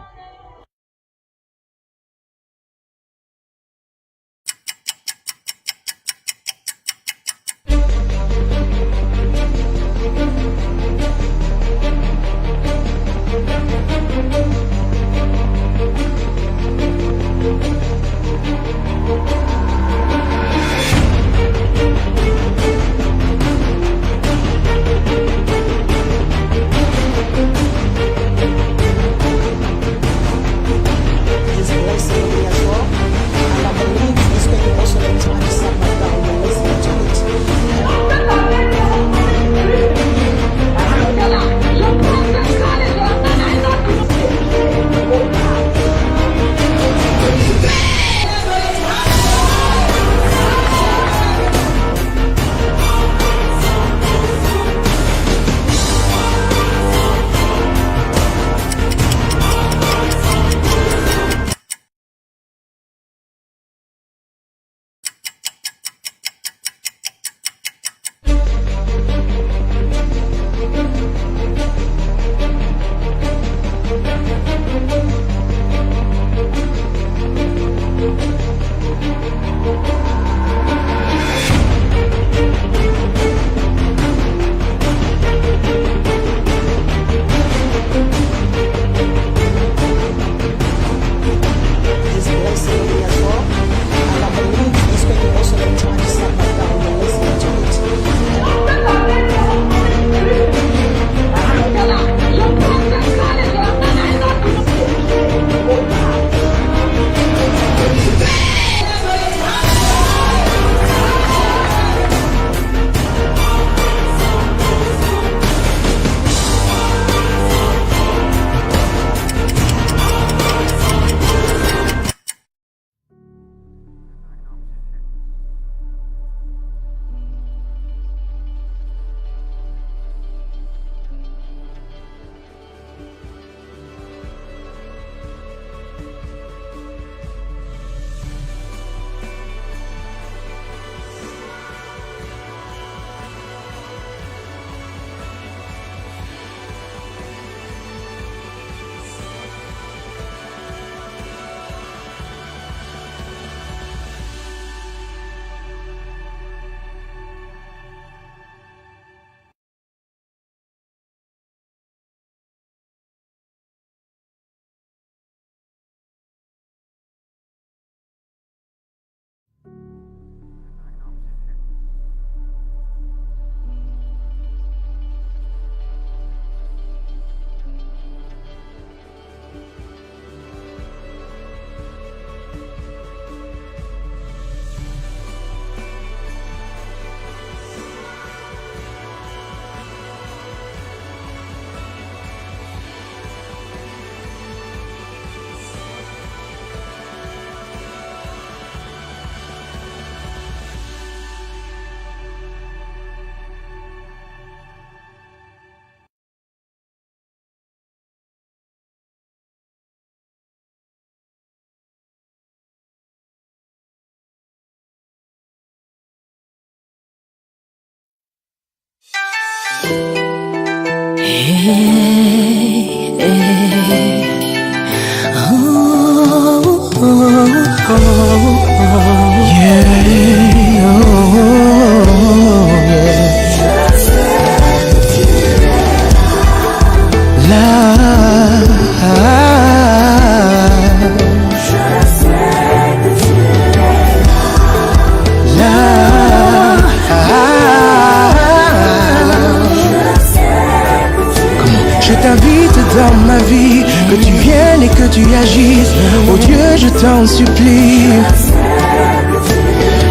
[SPEAKER 2] Je t'invite dans ma vie, que tu viennes et que tu agisses. Oh Dieu, je t'en supplie.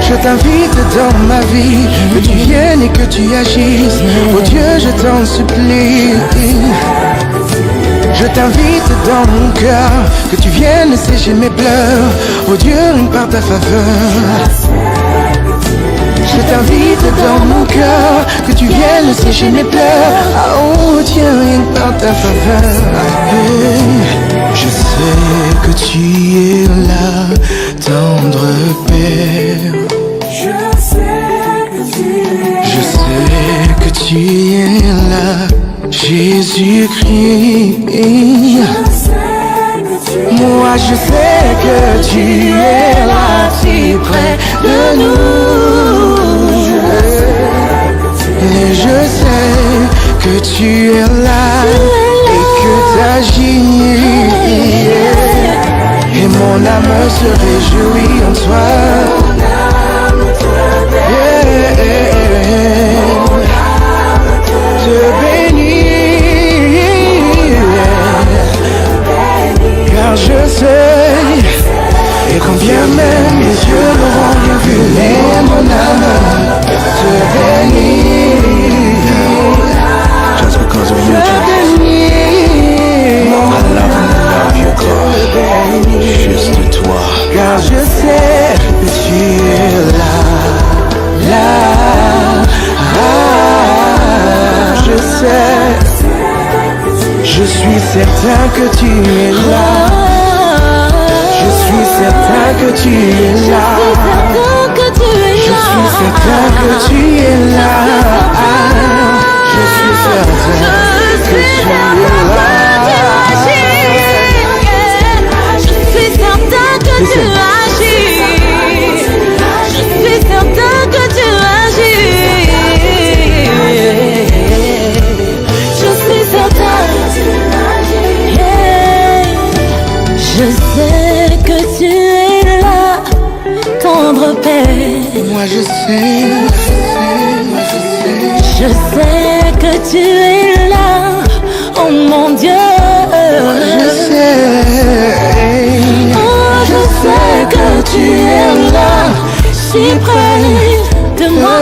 [SPEAKER 2] Je t'invite dans ma vie, que tu viennes et que tu agisses. Oh Dieu, je t'en supplie. Je t'invite dans mon cœur, que tu viennes sécher mes pleurs. Oh Dieu, rien que par ta faveur. Je t'invite dans mon cœur, que tu viennes sécher mes pleurs. Oh Dieu, rien que par ta faveur. Je sais que tu es là, tendre Père. Je sais que tu es là, Jésus-Christ. Moi je sais que tu es là, si près de nous. Et je sais que tu es là et que t'agis. Et mon âme se réjouit en toi. Te bénir, car je sais, et quand bien même mes yeux n'auront rien vu, mais mon âme te bénit. Just because of you, I love you, God. Juste toi, car je sais que tu es là. Je sais, je suis certain que tu es là. Je suis certain que tu es là. Je suis certain que tu es là. Je suis certain que tu es là.
[SPEAKER 3] Je suis certain que tu agis. Je suis certain que tu agis. Je suis certain. Je sais que tu es là, tendre Père.
[SPEAKER 2] Moi je sais,
[SPEAKER 3] Je sais que tu es là, oh mon Dieu.
[SPEAKER 2] je sais.
[SPEAKER 3] Oh, je sais que tu es là, si près de moi.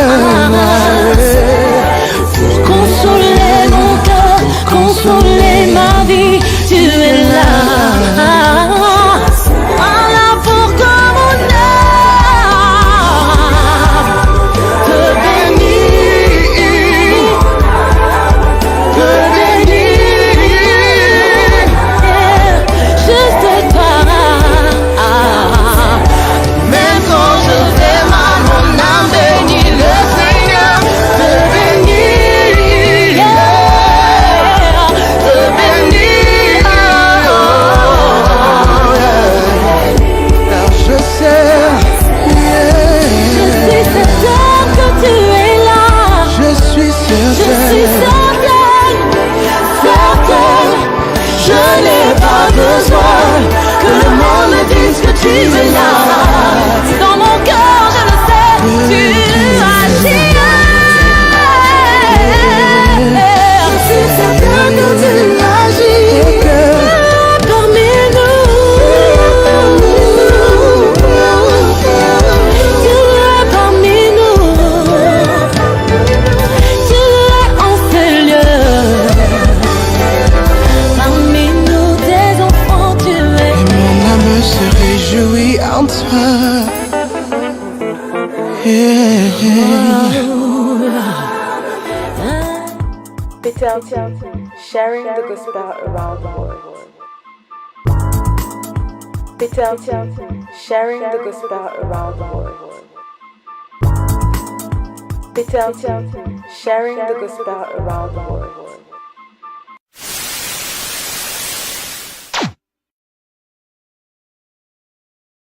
[SPEAKER 3] Pour consoler mon cœur, consoler ma vie, tu es là. Voilà pourquoi mon âme te bénit, te bénit. Juste toi. Même quand je vais mal, mon âme bénit le Seigneur, te bénit, te bénit.
[SPEAKER 2] Car je sais,
[SPEAKER 3] Je suis certain que tu es là.
[SPEAKER 2] je suis
[SPEAKER 3] Je suis
[SPEAKER 2] certain.
[SPEAKER 3] certaine, certaine. Je n'ai pas besoin que le monde me dise que tu es là. Dans mon cœur, je le sais, tu agis. Je suis certain que tu agis parmi nous. Tu es parmi nous. Tu es en ce lieu. Parmi nous, tes enfants, tu es.
[SPEAKER 2] Et mon âme se réjouit en toi.
[SPEAKER 1] Vitality, sharing the gospel around the world. Vitality, sharing the gospel around the world. Vitality, sharing the gospel around the world.